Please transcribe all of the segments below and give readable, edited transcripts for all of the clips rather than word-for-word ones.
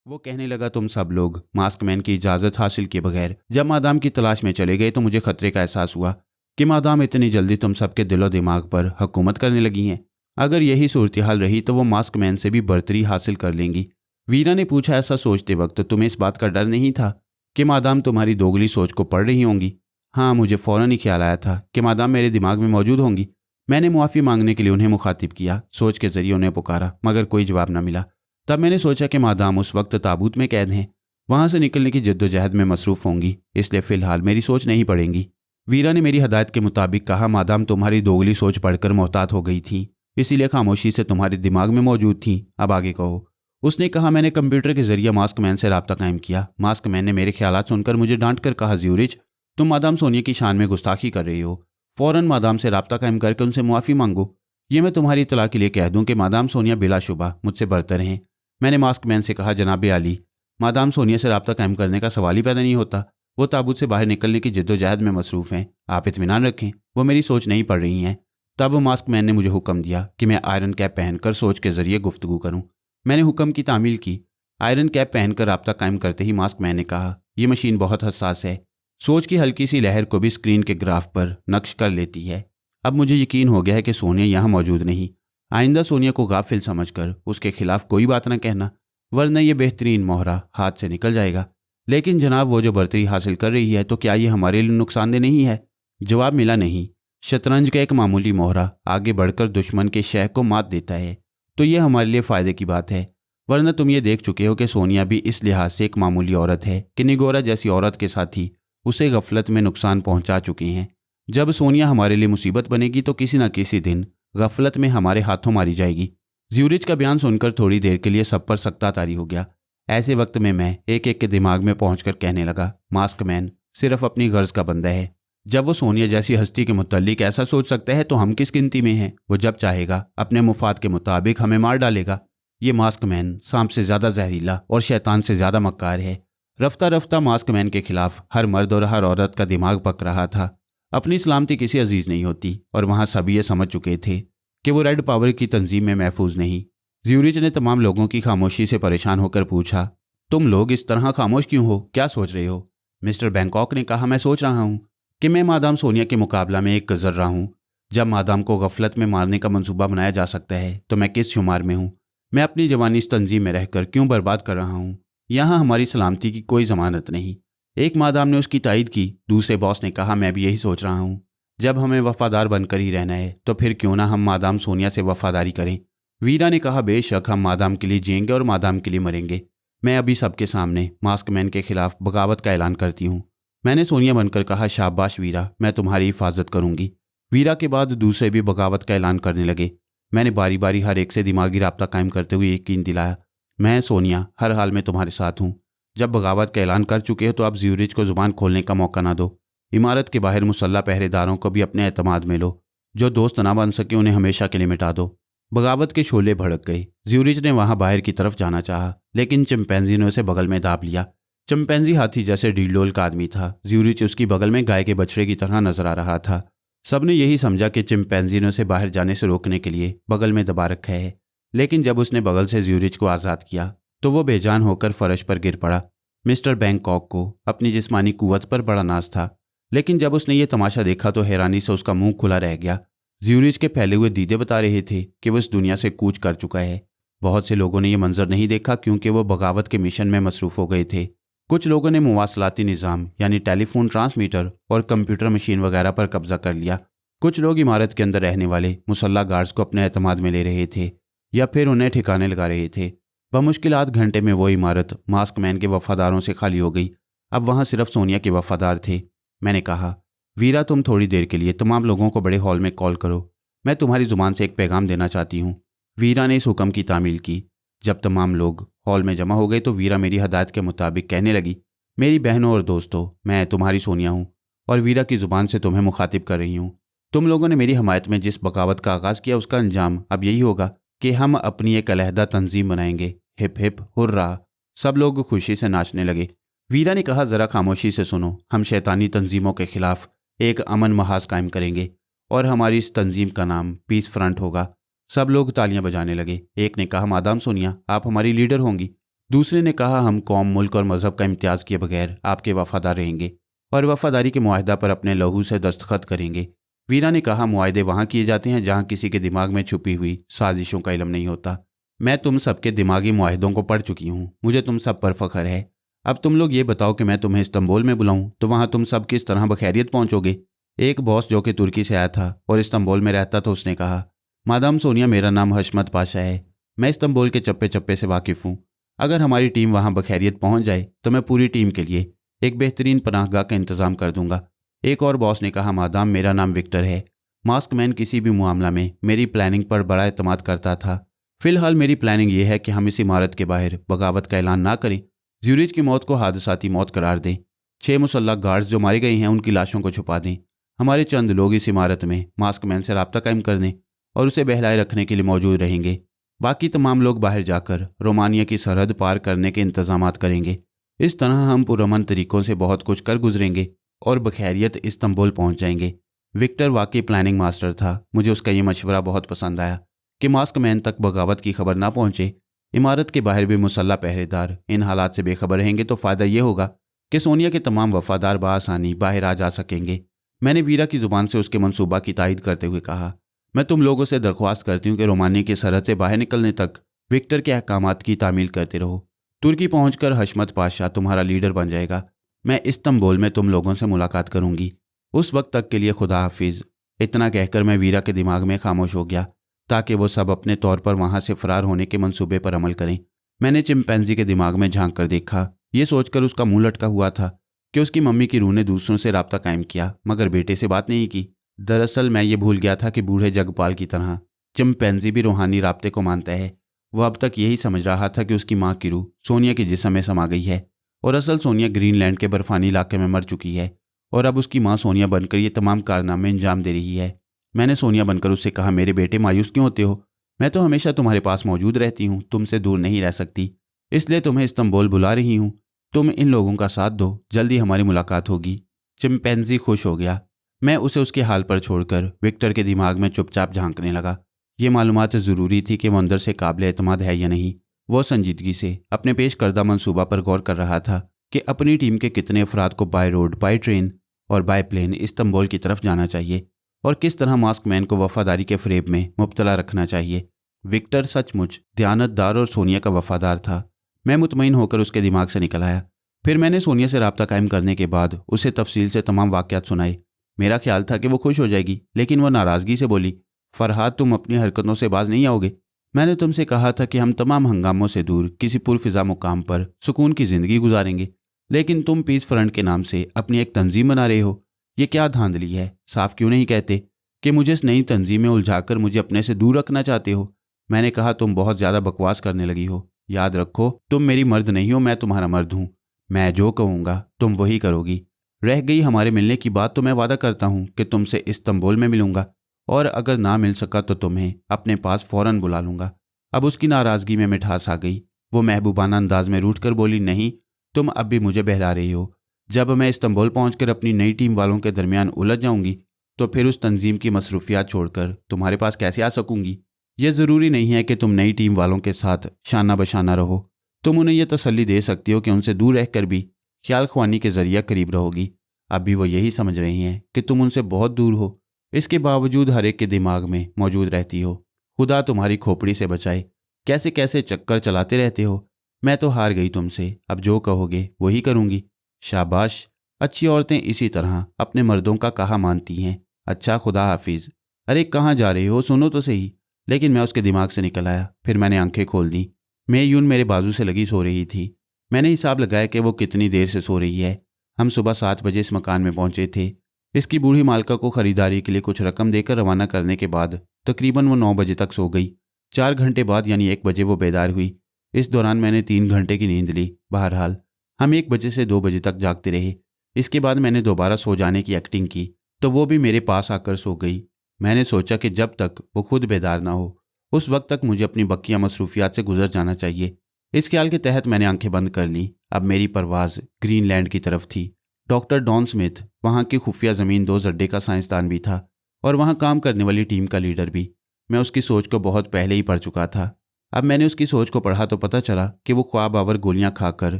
वो कहने लगा, तुम सब लोग मास्कमैन की इजाज़त हासिल किए बगैर जब मादाम की तलाश में चले गए तो मुझे खतरे का एहसास हुआ कि मादाम इतनी जल्दी तुम सबके दिलो दिमाग पर हुकूमत करने लगी हैं। अगर यही सूरत हाल रही तो वो मास्कमैन से भी बर्तरी हासिल कर लेंगी। वीरा ने पूछा, ऐसा सोचते वक्त तुम्हें इस बात का डर नहीं था कि मादाम तुम्हारी दोगली सोच को पढ़ रही होंगी? हाँ, मुझे फ़ौरन ही ख्याल आया था कि मादाम मेरे दिमाग में मौजूद होंगी। मैंने मुआफ़ी मांगने के लिए उन्हें मुखातिब किया, सोच के ज़रिए उन्हें पुकारा, मगर कोई जवाब न मिला। तब मैंने सोचा कि मादाम उस वक्त ताबूत में कैद हैं, वहाँ से निकलने की जद्दोजहद में मसरूफ़ होंगी, इसलिए फ़िलहाल मेरी सोच नहीं पड़ेंगी। वीरा ने मेरी हदायत के मुताबिक कहा, मादाम तुम्हारी दोगली सोच पढ़कर मोहतात हो गई थी, इसीलिए खामोशी से तुम्हारे दिमाग में मौजूद थी। अब आगे कहो। उसने कहा, मैंने कंप्यूटर के जरिए मास्कमैन से रब्ता कायम किया। मास्कमैन ने मेरे ख्यालात सुनकर मुझे डांट कर कहा, ज़्यूरिच, तुम मादाम सोनिया की शान में गुस्ताखी कर रही हो। फ़ौरन मादाम से रब्ता कायम करके उनसे मुआफ़ी मांगो। ये मैं तुम्हारी इत्तला के लिए कह दूँ कि मादाम सोनिया बिलाशुबा मुझसे बरतर हैं। मैंने मास्कमैन से कहा, जनाब आली, मादाम सोनिया से रब्ता कायम करने का सवाल ही पैदा नहीं होता। वो ताबूत से बाहर निकलने की जद्दोजहद में मसरूफ़ हैं। आप इत्मीनान रखें, वो मेरी सोच नहीं पढ़ रही हैं। तब मास्कमैन ने मुझे हुक्म दिया कि मैं आयरन कैप पहनकर सोच के ज़रिए गुफ्तगू करूँ। मैंने हुक्म की तामील की। आयरन कैप पहनकर रब्ता कायम करते ही मास्कमैन ने कहा, यह मशीन बहुत हसास है, सोच की हल्की सी लहर को भी स्क्रीन के ग्राफ पर नक्श कर लेती है। अब मुझे यकीन हो गया है कि सोनिया यहाँ मौजूद नहीं। आइंदा सोनिया को गाफिल समझकर उसके खिलाफ कोई बात न कहना, वरना यह बेहतरीन मोहरा हाथ से निकल जाएगा। लेकिन जनाब, वो जो बर्तरी हासिल कर रही है तो क्या ये हमारे लिए नुकसानदेह नहीं है? जवाब मिला नहीं। शतरंज का एक मामूली मोहरा आगे बढ़कर दुश्मन के शह को मात देता है तो ये हमारे लिए फ़ायदे की बात है, वरना तुम ये देख चुके हो कि सोनिया भी इस लिहाज से एक मामूली औरत है कि निगोरा जैसी औरत के साथ ही उसे गफलत में नुकसान पहुंचा चुकी हैं। जब सोनिया हमारे लिए मुसीबत बनेगी तो किसी न किसी दिन गफलत में हमारे हाथों मारी जाएगी। ज़्यूरिच का बयान सुनकर थोड़ी देर के लिए सब पर सख्ता तारी हो गया। ऐसे वक्त में मैं एक एक के दिमाग में पहुंचकर कहने लगा, मास्कमैन सिर्फ अपनी गर्ज का बंदा है। जब वो सोनिया जैसी हस्ती के मुतल्लिक ऐसा सोच सकता है तो हम किस गिनती में हैं? वो जब चाहेगा अपने मुफाद के मुताबिक हमें मार डालेगा। ये मास्कमैन सांप से ज़्यादा जहरीला और शैतान से ज़्यादा मक्कार है। रफ्ता रफ्ता मास्कमैन के खिलाफ हर मर्द और हर औरत का दिमाग पक रहा था। अपनी सलामती किसी अजीज़ नहीं होती और वहाँ सभी ये समझ चुके थे कि वो रेड पावर की तंजीम में महफूज नहीं। ज़्यूरिच ने तमाम लोगों की खामोशी से परेशान होकर पूछा, तुम लोग इस तरह खामोश क्यों हो? क्या सोच रहे हो? मिस्टर बैंकॉक ने कहा, मैं सोच रहा हूँ कि मैं मादाम सोनिया के मुकाबला में एक ज़र्रा हूँ। जब मादाम को गफलत में मारने का मंसूबा बनाया जा सकता है तो मैं किस शुमार में हूँ? मैं अपनी जवानी इस तंजीम में रहकर क्यों बर्बाद कर रहा हूँ? यहाँ हमारी सलामती की कोई ज़मानत नहीं। एक मादाम ने उसकी तायद की। दूसरे बॉस ने कहा, मैं भी यही सोच रहा हूँ। जब हमें वफादार बनकर ही रहना है तो फिर क्यों ना हम मादाम सोनिया से वफादारी करें। वीरा ने कहा, बेशक हम मादाम के लिए जिएंगे और मादाम के लिए मरेंगे। मैं अभी सबके सामने मास्कमैन के खिलाफ बगावत का ऐलान करती हूँ। मैंने सोनिया बनकर कहा, शाबाश वीरा, मैं तुम्हारी हिफाजत करूंगी। वीरा के बाद दूसरे भी बगावत का ऐलान करने लगे। मैंने बारी बारी हर एक से दिमागी राब्ता कायम करते हुए यकीन दिलाया, मैं सोनिया हर हाल में तुम्हारे साथ हूँ। जब बगावत का ऐलान कर चुके हो तो अब ज़्यूरिच को ज़ुबान खोलने का मौका ना दो। इमारत के बाहर मुसल्ला पहरेदारों को भी अपने एतमाद में लो। जो दोस्त ना बन सके उन्हें हमेशा के लिए मिटा दो। बगावत के शोले भड़क गए। ज़्यूरिच ने वहाँ बाहर की तरफ जाना चाहा, लेकिन चिंपैंजी ने उसे बगल में दाब लिया। चिंपैंजी हाथी जैसे डीलोल का आदमी था। ज़्यूरिच उसकी बगल में गाय के बछड़े की तरह नजर आ रहा था। सबने यही समझा कि चिंपैंजी ने उसे बाहर जाने से रोकने के लिए बगल में दबा रखा है, लेकिन जब उसने बगल से ज़्यूरिच को आज़ाद किया तो वो बेजान होकर फर्श पर गिर पड़ा। मिस्टर बैंकॉक को अपनी जिस्मानी कुव्वत पर बड़ा नाज था, लेकिन जब उसने ये तमाशा देखा तो हैरानी से उसका मुंह खुला रह गया। ज़्यूरिच के फैले हुए दीदे बता रहे थे कि वो इस दुनिया से कूच कर चुका है। बहुत से लोगों ने यह मंजर नहीं देखा क्योंकि वो बगावत के मिशन में मसरूफ़ हो गए थे। कुछ लोगों ने मुवासलाती निज़ाम यानी टेलीफोन ट्रांसमीटर और कंप्यूटर मशीन वगैरह पर कब्जा कर लिया। कुछ लोग इमारत के अंदर रहने वाले मुसल्ला गार्ड्स को अपने एतमाद में ले रहे थे या फिर उन्हें ठिकाने लगा रहे थे। बमुश्किल आध घंटे में वो इमारत मास्कमैन के वफादारों से खाली हो गई। अब वहाँ सिर्फ सोनिया के वफादार थे। मैंने कहा, वीरा, तुम थोड़ी देर के लिए तमाम लोगों को बड़े हॉल में कॉल करो। मैं तुम्हारी ज़ुबान से एक पैगाम देना चाहती हूँ। वीरा ने इस हुक्म की तामील की। जब तमाम लोग हॉल में जमा हो गए तो वीरा मेरी हदायत के मुताबिक कहने लगी, मेरी बहनों और दोस्तों, मैं तुम्हारी सोनिया हूँ और वीरा की ज़ुबान से तुम्हें मुखातिब कर रही हूँ। तुम लोगों ने मेरी हमायत में जिस बगावत का आगाज़ किया उसका अंजाम अब यही होगा कि हम अपनी एक अलहदा तंजीम बनाएंगे। Hip hip hurrah. सब लोग खुशी से नाचने लगे। वीरा ने कहा, ज़रा खामोशी से सुनो। हम शैतानी तंजीमों के खिलाफ एक अमन महाज कायम करेंगे और हमारी इस तंजीम का नाम पीस फ्रंट होगा। सब लोग तालियां बजाने लगे। एक ने कहा, मादाम सोनिया, आप हमारी लीडर होंगी। दूसरे ने कहा, हम कौम, मुल्क और मजहब का इम्तियाज किए बगैर आपके वफादार रहेंगे और वफादारी के मुआहदा पर अपने लहू से दस्तखत करेंगे। वीरा ने कहा, मुआहदे वहाँ किए जाते हैं जहाँ किसी के दिमाग में छुपी हुई साजिशों का इल्म नहीं होता। मैं तुम सबके दिमागी मुआहदों को पढ़ चुकी हूँ, मुझे तुम सब पर फख्र है। अब तुम लोग ये बताओ कि मैं तुम्हें इस्तांबुल में बुलाऊं तो वहाँ तुम सब किस तरह बखैरियत पहुँचोगे। एक बॉस जो कि तुर्की से आया था और इस्तांबुल में रहता था, उसने कहा, मादाम सोनिया, मेरा नाम हशमत पाशा है। मैं इस्तांबुल के चप्पे चप्पे से वाकिफ़ हूँ। अगर हमारी टीम वहाँ बखैरियत पहुँच जाए तो मैं पूरी टीम के लिए एक बेहतरीन पनाहगाह का इंतज़ाम कर दूंगा। एक और बॉस ने कहा, मादाम, मेरा नाम विक्टर है। मास्कमैन किसी भी मामला में मेरी प्लानिंग पर बड़ा एतमाद करता था। फिलहाल मेरी प्लानिंग ये है कि हम इस इमारत के बाहर बगावत का ऐलान ना करें, ज्यूरिच की मौत को हादसाती मौत करार दें, 6 मुसल्लह गार्ड्स जो मारे गए हैं उनकी लाशों को छुपा दें, हमारे चंद लोग इस इमारत में मास्कमैन से रब्ता कायम कर दें और उसे बहलाए रखने के लिए मौजूद रहेंगे। बाकी तमाम लोग बाहर जाकर रोमानिया की सरहद पार करने के इंतजामात करेंगे। इस तरह हम पुरअमन तरीकों से बहुत कुछ कर गुजरेंगे और बखैरियत इस्तांबुल पहुंच जाएंगे। विक्टर वाकई प्लानिंग मास्टर था। मुझे उसका ये मशवरा बहुत पसंद आया कि मास्कमैन तक बगावत की खबर ना पहुंचे। इमारत के बाहर भी मुसल्ला पहरेदार इन हालात से बेखबर रहेंगे तो फ़ायदा ये होगा कि सोनिया के तमाम वफादार बआसानी बाहर आ जा सकेंगे। मैंने वीरा की ज़ुबान से उसके मंसूबा की तायद करते हुए कहा, मैं तुम लोगों से दरख्वास्त करती हूँ कि रोमानिया की सरहद से बाहर निकलने तक विक्टर के अहकामात की तामील करते रहो। तुर्की पहुंचकर हशमत पाशा तुम्हारा लीडर बन जाएगा। मैं इस्तांबुल में तुम लोगों से मुलाकात करूंगी। उस वक्त तक के लिए खुदा हाफिज। इतना कहकर मैं वीरा के दिमाग में खामोश हो गया ताकि वो सब अपने तौर पर वहां से फरार होने के मंसूबे पर अमल करें। मैंने चिंपैंजी के दिमाग में झांक कर देखा। ये सोचकर उसका मुंह लटका हुआ था कि उसकी मम्मी की रूह ने दूसरों से रब्ता कायम किया मगर बेटे से बात नहीं की। दरअसल मैं ये भूल गया था कि बूढ़े जगपाल की तरह चिंपैंजी भी रूहानी राब्ते को मानता है। वह अब तक यही समझ रहा था कि उसकी माँ की रूह सोनिया के जिस्म में समा गई है और असल सोनिया ग्रीनलैंड के बर्फानी इलाके में मर चुकी है और अब उसकी माँ सोनिया बनकर ये तमाम कारनामे अंजाम दे रही है। मैंने सोनिया बनकर उससे कहा, मेरे बेटे, मायूस क्यों होते हो? मैं तो हमेशा तुम्हारे पास मौजूद रहती हूँ, तुमसे दूर नहीं रह सकती, इसलिए तुम्हें इस्तांबुल बुला रही हूँ। तुम इन लोगों का साथ दो, जल्दी हमारी मुलाकात होगी। चिंपैंजी खुश हो गया। मैं उसे उसके हाल पर छोड़कर विक्टर के दिमाग में चुपचाप झांकने लगा। ये मालूमात ज़रूरी थी कि वो अंदर से काबिल एतमाद है या नहीं। वो संजीदगी से अपने पेश करदा मंसूबा पर गौर कर रहा था कि अपनी टीम के कितने अफराद को बाय रोड, बाय ट्रेन और बाय प्लेन इस्तांबुल की तरफ जाना चाहिए और किस तरह मास्कमैन को वफादारी के फ़रेब में मुब्तला रखना चाहिए। विक्टर सचमुच दयानतदार और सोनिया का वफादार था। मैं मुतमईन होकर उसके दिमाग से निकल आया। फिर मैंने सोनिया से रब्ता कायम करने के बाद उसे तफसील से तमाम वाक़यात सुनाए। मेरा ख्याल था कि वो खुश हो जाएगी, लेकिन वह नाराज़गी से बोली, फरहाद, तुम अपनी हरकतों से बाज नहीं आओगे। मैंने तुमसे कहा था कि हम तमाम हंगामों से दूर किसी पुरफिज़ा मुकाम पर सुकून की ज़िंदगी गुजारेंगे, लेकिन तुम पीस फ्रंट के नाम से अपनी एक तंजीम बना रहे हो। ये क्या धांधली है? साफ क्यों नहीं कहते कि मुझे इस नई तंजीम में उलझाकर मुझे अपने से दूर रखना चाहते हो? मैंने कहा, तुम बहुत ज़्यादा बकवास करने लगी हो। याद रखो, तुम मेरी मर्द नहीं हो, मैं तुम्हारा मर्द हूँ। मैं जो कहूँगा तुम वही करोगी। रह गई हमारे मिलने की बात, तो मैं वादा करता हूँ कि तुमसे इस्तांबुल में मिलूंगा और अगर ना मिल सका तो तुम्हें अपने पास फ़ौरन बुला लूँगा। अब उसकी नाराज़गी में मिठास आ गई। वो महबूबाना अंदाज में रूठ कर बोली, नहीं, तुम अब भी मुझे बहला रही हो। जब मैं इस्तांबुल पहुंचकर अपनी नई टीम वालों के दरमियान उलझ जाऊंगी तो फिर उस तंजीम की मसरूफियात छोड़कर तुम्हारे पास कैसे आ सकूंगी? यह ज़रूरी नहीं है कि तुम नई टीम वालों के साथ शाना बशाना रहो। तुम उन्हें यह तसल्ली दे सकती हो कि उनसे दूर रहकर भी ख्याल ख्वानी के ज़रिए करीब रहोगी। अब भी वो यही समझ रही हैं कि तुम उनसे बहुत दूर हो, इसके बावजूद हर एक के दिमाग में मौजूद रहती हो। खुदा तुम्हारी खोपड़ी से बचाए, कैसे कैसे चक्कर चलाते रहते हो। मैं तो हार गई तुमसे, अब जो कहोगे वही करूँगी। शाबाश, अच्छी औरतें इसी तरह अपने मर्दों का कहा मानती हैं। अच्छा, खुदा हाफिज। अरे कहाँ जा रहे हो? सुनो तो सही। लेकिन मैं उसके दिमाग से निकल आया। फिर मैंने आंखें खोल दी। मेयून मेरे बाजू से लगी सो रही थी। मैंने हिसाब लगाया कि वो कितनी देर से सो रही है। हम सुबह 7 बजे इस मकान में पहुंचे थे। इसकी बूढ़ी मालका को खरीदारी के लिए कुछ रकम देकर रवाना करने के बाद तकरीबन वो 9 बजे तक सो गई। 4 घंटे बाद यानी 1 बजे वो बेदार हुई। इस दौरान मैंने 3 घंटे की नींद ली। बहरहाल हम 1 बजे से 2 बजे तक जागते रहे। इसके बाद मैंने दोबारा सो जाने की एक्टिंग की तो वो भी मेरे पास आकर सो गई। मैंने सोचा कि जब तक वो खुद बेदार ना हो उस वक्त तक मुझे अपनी बकिया मसरूफियात से गुजर जाना चाहिए। इस ख्याल के तहत मैंने आंखें बंद कर ली। अब मेरी परवाज़ ग्रीनलैंड की तरफ थी। डॉक्टर डॉन स्मिथ वहाँ की खुफिया ज़मीन 2 अड्डे का साइंसदान भी था और वहाँ काम करने वाली टीम का लीडर भी। मैं उसकी सोच को बहुत पहले ही पढ़ चुका था। अब मैंने उसकी सोच को पढ़ा तो पता चला कि वो ख्वाब आवर गोलियां खाकर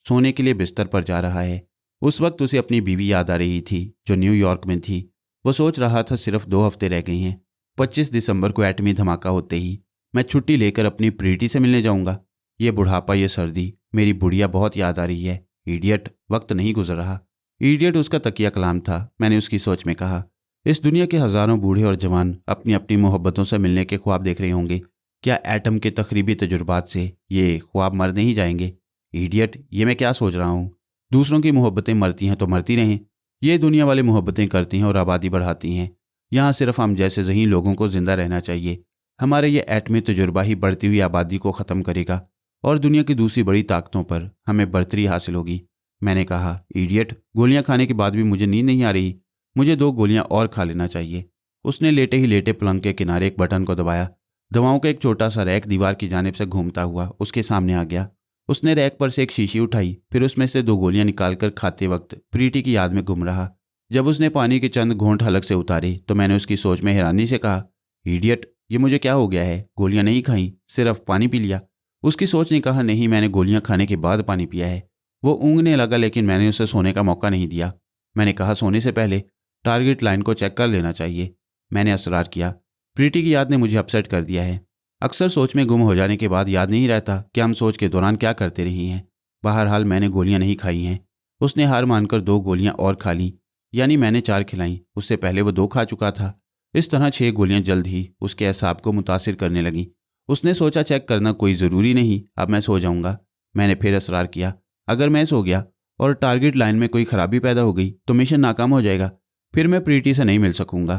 सोने के लिए बिस्तर पर जा रहा है। उस वक्त उसे अपनी बीवी याद आ रही थी जो न्यूयॉर्क में थी। वो सोच रहा था सिर्फ 2 हफ्ते रह गए हैं। 25 दिसंबर को एटमी धमाका होते ही मैं छुट्टी लेकर अपनी प्रीति से मिलने जाऊंगा। ये बुढ़ापा, ये सर्दी, मेरी बुढ़िया बहुत याद आ रही है। इडियट, वक्त नहीं गुजर रहा। इडियट उसका तकिया कलाम था, मैंने उसकी सोच में कहा। इस दुनिया के हजारों बूढ़े और जवान अपनी अपनी मोहब्बतों से मिलने के ख्वाब देख रहे होंगे। क्या एटम के तकरीबी तजुर्बात से ये ख्वाब मर नहीं जाएंगे? इडियट, ये मैं क्या सोच रहा हूँ? दूसरों की मोहब्बतें मरती हैं तो मरती रहें। ये दुनिया वाले मोहब्बतें करती हैं और आबादी बढ़ाती हैं। यहाँ सिर्फ हम जैसे ज़हीन लोगों को जिंदा रहना चाहिए। हमारे ये एटमी तजुर्बा ही बढ़ती हुई आबादी को ख़त्म करेगा और दुनिया की दूसरी बड़ी ताकतों पर हमें बढ़तरी हासिल होगी। मैंने कहा, इडियट, गोलियां खाने के बाद भी मुझे नींद नहीं आ रही। मुझे 2 गोलियां और खा लेना चाहिए। उसने लेटे ही लेटे पलंग के किनारे एक बटन को दबाया। दवाओं का एक छोटा सा रैक दीवार की जानिब से घूमता हुआ उसके सामने आ गया। उसने रैक पर से एक शीशी उठाई, फिर उसमें से 2 गोलियां निकालकर खाते वक्त प्रीति की याद में गुम रहा। जब उसने पानी के चंद घूंट हलक से उतारे तो मैंने उसकी सोच में हैरानी से कहा, इडियट, ये मुझे क्या हो गया है? गोलियां नहीं खाई, सिर्फ पानी पी लिया। उसकी सोच ने कहा, नहीं, मैंने गोलियां खाने के बाद पानी पिया है। वो ऊँगने लगा, लेकिन मैंने उसे सोने का मौका नहीं दिया। मैंने कहा, सोने से पहले टारगेट लाइन को चेक कर लेना चाहिए। मैंने असरार किया। प्रीति की याद ने मुझे अपसेट कर दिया है। अक्सर सोच में गुम हो जाने के बाद याद नहीं रहता कि हम सोच के दौरान क्या करते रही हैं। बहरहाल मैंने गोलियां नहीं खाई हैं। उसने हार मानकर 2 गोलियां और खा लीं, यानी मैंने 4 खिलाईं। उससे पहले वो 2 खा चुका था। इस तरह 6 गोलियां जल्द ही उसके एसाब को मुतासिर करने लगीं। उसने सोचा, चेक करना कोई ज़रूरी नहीं, अब मैं सो जाऊंगा। मैंने फिर असरार किया, अगर मैं सो गया और टारगेट लाइन में कोई खराबी पैदा हो गई तो मिशन नाकाम हो जाएगा। फिर मैं प्रीति से नहीं मिल सकूंगा।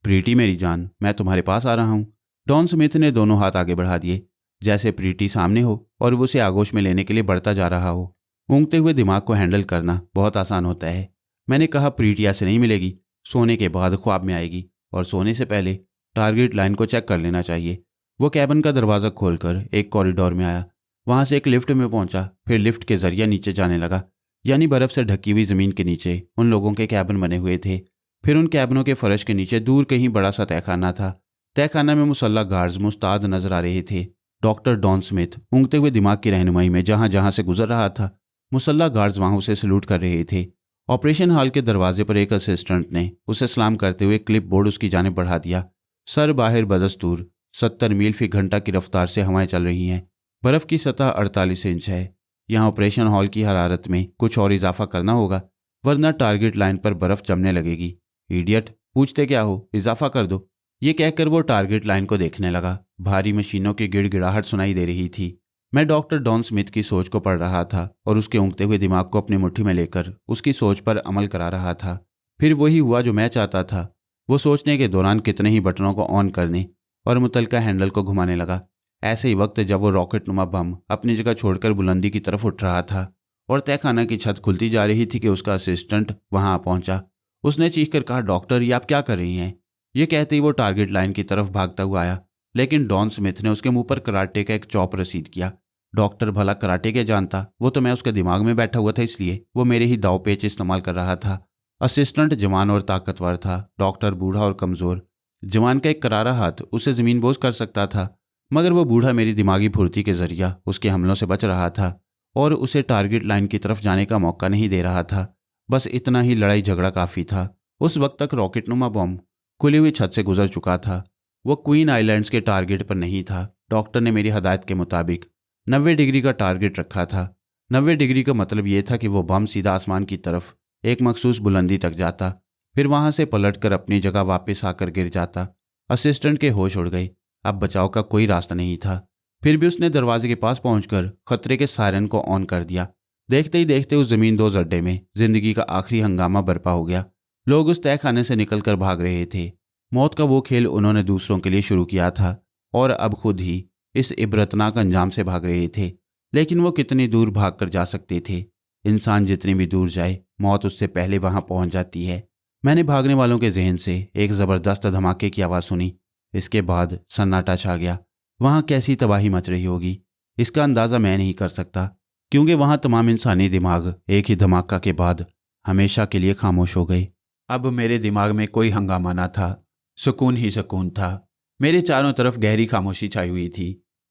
प्रीति मेरी जान, मैं तुम्हारे पास आ रहा हूँ। डॉन स्मिथ ने दोनों हाथ आगे बढ़ा दिए, जैसे प्रीति सामने हो और वो उसे आगोश में लेने के लिए बढ़ता जा रहा हो। ऊँगते हुए दिमाग को हैंडल करना बहुत आसान होता है। मैंने कहा, प्रीति ऐसे नहीं मिलेगी। सोने के बाद ख्वाब में आएगी और सोने से पहले टारगेट लाइन को चेक कर लेना चाहिए। वो कैबिन का दरवाज़ा खोलकर एक कॉरिडोर में आया। वहाँ से एक लिफ्ट में पहुँचा, फिर लिफ्ट के जरिए नीचे जाने लगा, यानी बर्फ़ से ढकी हुई ज़मीन के नीचे उन लोगों के कैबिन बने हुए थे। फिर उन कैबिनों के फर्श के नीचे दूर कहीं बड़ा सा तहखाना था। तहखाना में मुसल्लह गार्ड्स मुस्ताद नजर आ रहे थे। डॉक्टर डॉन स्मिथ ऊँगते हुए दिमाग की रहनुमाई में जहाँ जहाँ से गुजर रहा था, मुसल्लह गार्ड्स वहाँ उसे सलूट कर रहे थे। ऑपरेशन हॉल के दरवाजे पर एक असिस्टेंट ने उसे सलाम करते हुए क्लिप बोर्ड उसकी जानिब बढ़ा दिया। सर बाहर बदस्तूर 70 मील फी घंटा की रफ्तार से हवाएं चल रही हैं। बर्फ़ की सतह 48 इंच है। यहाँ ऑपरेशन हॉल की हरारत में कुछ और इजाफा करना होगा, वरना टारगेट लाइन पर बर्फ़ जमने लगेगी। इडियट, पूछते क्या हो, इजाफा कर दो। ये कहकर वो टारगेट लाइन को देखने लगा। भारी मशीनों की गिड़गिड़ाहट सुनाई दे रही थी। मैं डॉक्टर डॉन स्मिथ की सोच को पढ़ रहा था और उसके ऊँगते हुए दिमाग को अपनी मुट्ठी में लेकर उसकी सोच पर अमल करा रहा था। फिर वही हुआ जो मैं चाहता था। वो सोचने के दौरान कितने ही बटनों को ऑन करने और मुतलका हैंडल को घुमाने लगा। ऐसे ही वक्त जब वो रॉकेट नुमा बम अपनी जगह छोड़कर बुलंदी की तरफ उठ रहा था और तहखाना की छत खुलती जा रही थी कि उसका असिस्टेंट वहां पहुंचा। उसने चीखकर कहा, डॉक्टर, ये आप क्या कर रही हैं? ये कहते ही वो टारगेट लाइन की तरफ भागता हुआ आया, लेकिन डॉन स्मिथ ने उसके मुंह पर कराटे का एक चॉप रसीद किया। डॉक्टर भला कराटे क्या जानता, वो तो मैं उसके दिमाग में बैठा हुआ था, इसलिए वो मेरे ही दाव पेच इस्तेमाल कर रहा था। असिस्टेंट जवान और ताकतवर था, डॉक्टर बूढ़ा और कमज़ोर। जवान का एक करारा हाथ उसे ज़मीन बोझ कर सकता था, मगर वो बूढ़ा मेरी दिमागी फुर्ती के जरिया उसके हमलों से बच रहा था और उसे टारगेट लाइन की तरफ जाने का मौका नहीं दे रहा था। बस इतना ही लड़ाई झगड़ा काफ़ी था। उस वक्त तक रॉकेट नुमा बम खुली हुई छत से गुजर चुका था। वो क्वीन आइलैंड्स के टारगेट पर नहीं था। डॉक्टर ने मेरी हदायत के मुताबिक 90 डिग्री का टारगेट रखा था। 90 डिग्री का मतलब ये था कि वो बम सीधा आसमान की तरफ एक मखसूस बुलंदी तक जाता, फिर वहां से पलटकर अपनी जगह वापस आकर गिर जाता। असिस्टेंट के होश उड़ गए। अब बचाव का कोई रास्ता नहीं था। फिर भी उसने दरवाजे के पास पहुंचकर खतरे के सायरन को ऑन कर दिया। देखते ही देखते उस जमीन दोज़ अड्डे में जिंदगी का आखिरी हंगामा बरपा हो गया। लोग उस तहखाने से निकलकर भाग रहे थे। मौत का वो खेल उन्होंने दूसरों के लिए शुरू किया था और अब खुद ही इस इबरतनाक अंजाम से भाग रहे थे। लेकिन वो कितनी दूर भाग कर जा सकते थे? इंसान जितनी भी दूर जाए, मौत उससे पहले वहां पहुंच जाती है। मैंने भागने वालों के जहन से एक ज़बरदस्त धमाके की आवाज़ सुनी। इसके बाद सन्नाटा छा गया। वहाँ कैसी तबाही मच रही होगी, इसका अंदाज़ा मैं नहीं कर सकता, क्योंकि वहाँ तमाम इंसानी दिमाग एक ही धमाका के बाद हमेशा के लिए खामोश हो गए। अब मेरे दिमाग में कोई हंगामा ना था, सुकून ही सुकून था। मेरे चारों तरफ गहरी खामोशी छाई हुई थी।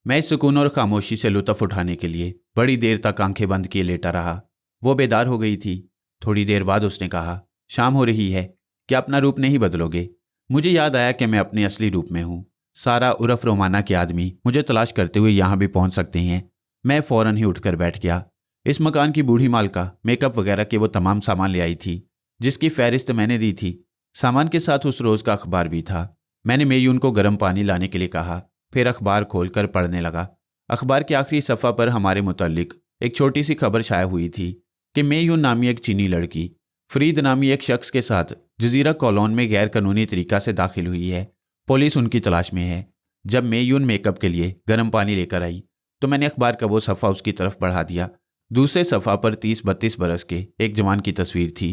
मैं इस सुकून और खामोशी से लुत्फ उठाने के लिए बड़ी देर तक आंखें बंद किए लेटा रहा। वो बेदार हो गई थी। थोड़ी देर बाद उसने कहा, शाम हो रही है, क्या अपना रूप नहीं बदलोगे? मुझे याद आया कि मैं अपने असली रूप में हूँ। सारा उर्फ रोमाना के आदमी मुझे तलाश करते हुए यहाँ भी पहुँच सकते हैं। मैं फ़ौरन ही उठकर बैठ गया। इस मकान की बूढ़ी मालका मेकअप वगैरह के वो तमाम सामान ले आई थी जिसकी फहरिस्त मैंने दी थी। सामान के साथ उस रोज़ का अखबार भी था। मैंने मेयून को गर्म पानी लाने के लिए कहा, फिर अखबार खोलकर पढ़ने लगा। अखबार के आखिरी सफ़ा पर हमारे मुताल्लिक एक छोटी सी खबर शाया हुई थी कि मेयून नामी एक चीनी लड़की फरीद नामी एक शख्स के साथ जजीरा कॉलोन में गैर कानूनी तरीका से दाखिल हुई है। पुलिस उनकी तलाश में है। जब मेयून मेकअप के लिए गर्म पानी लेकर आई तो मैंने अखबार का वो सफ़ा उसकी तरफ बढ़ा दिया। दूसरे सफ़ा पर 30-32 बरस के एक जवान की तस्वीर थी।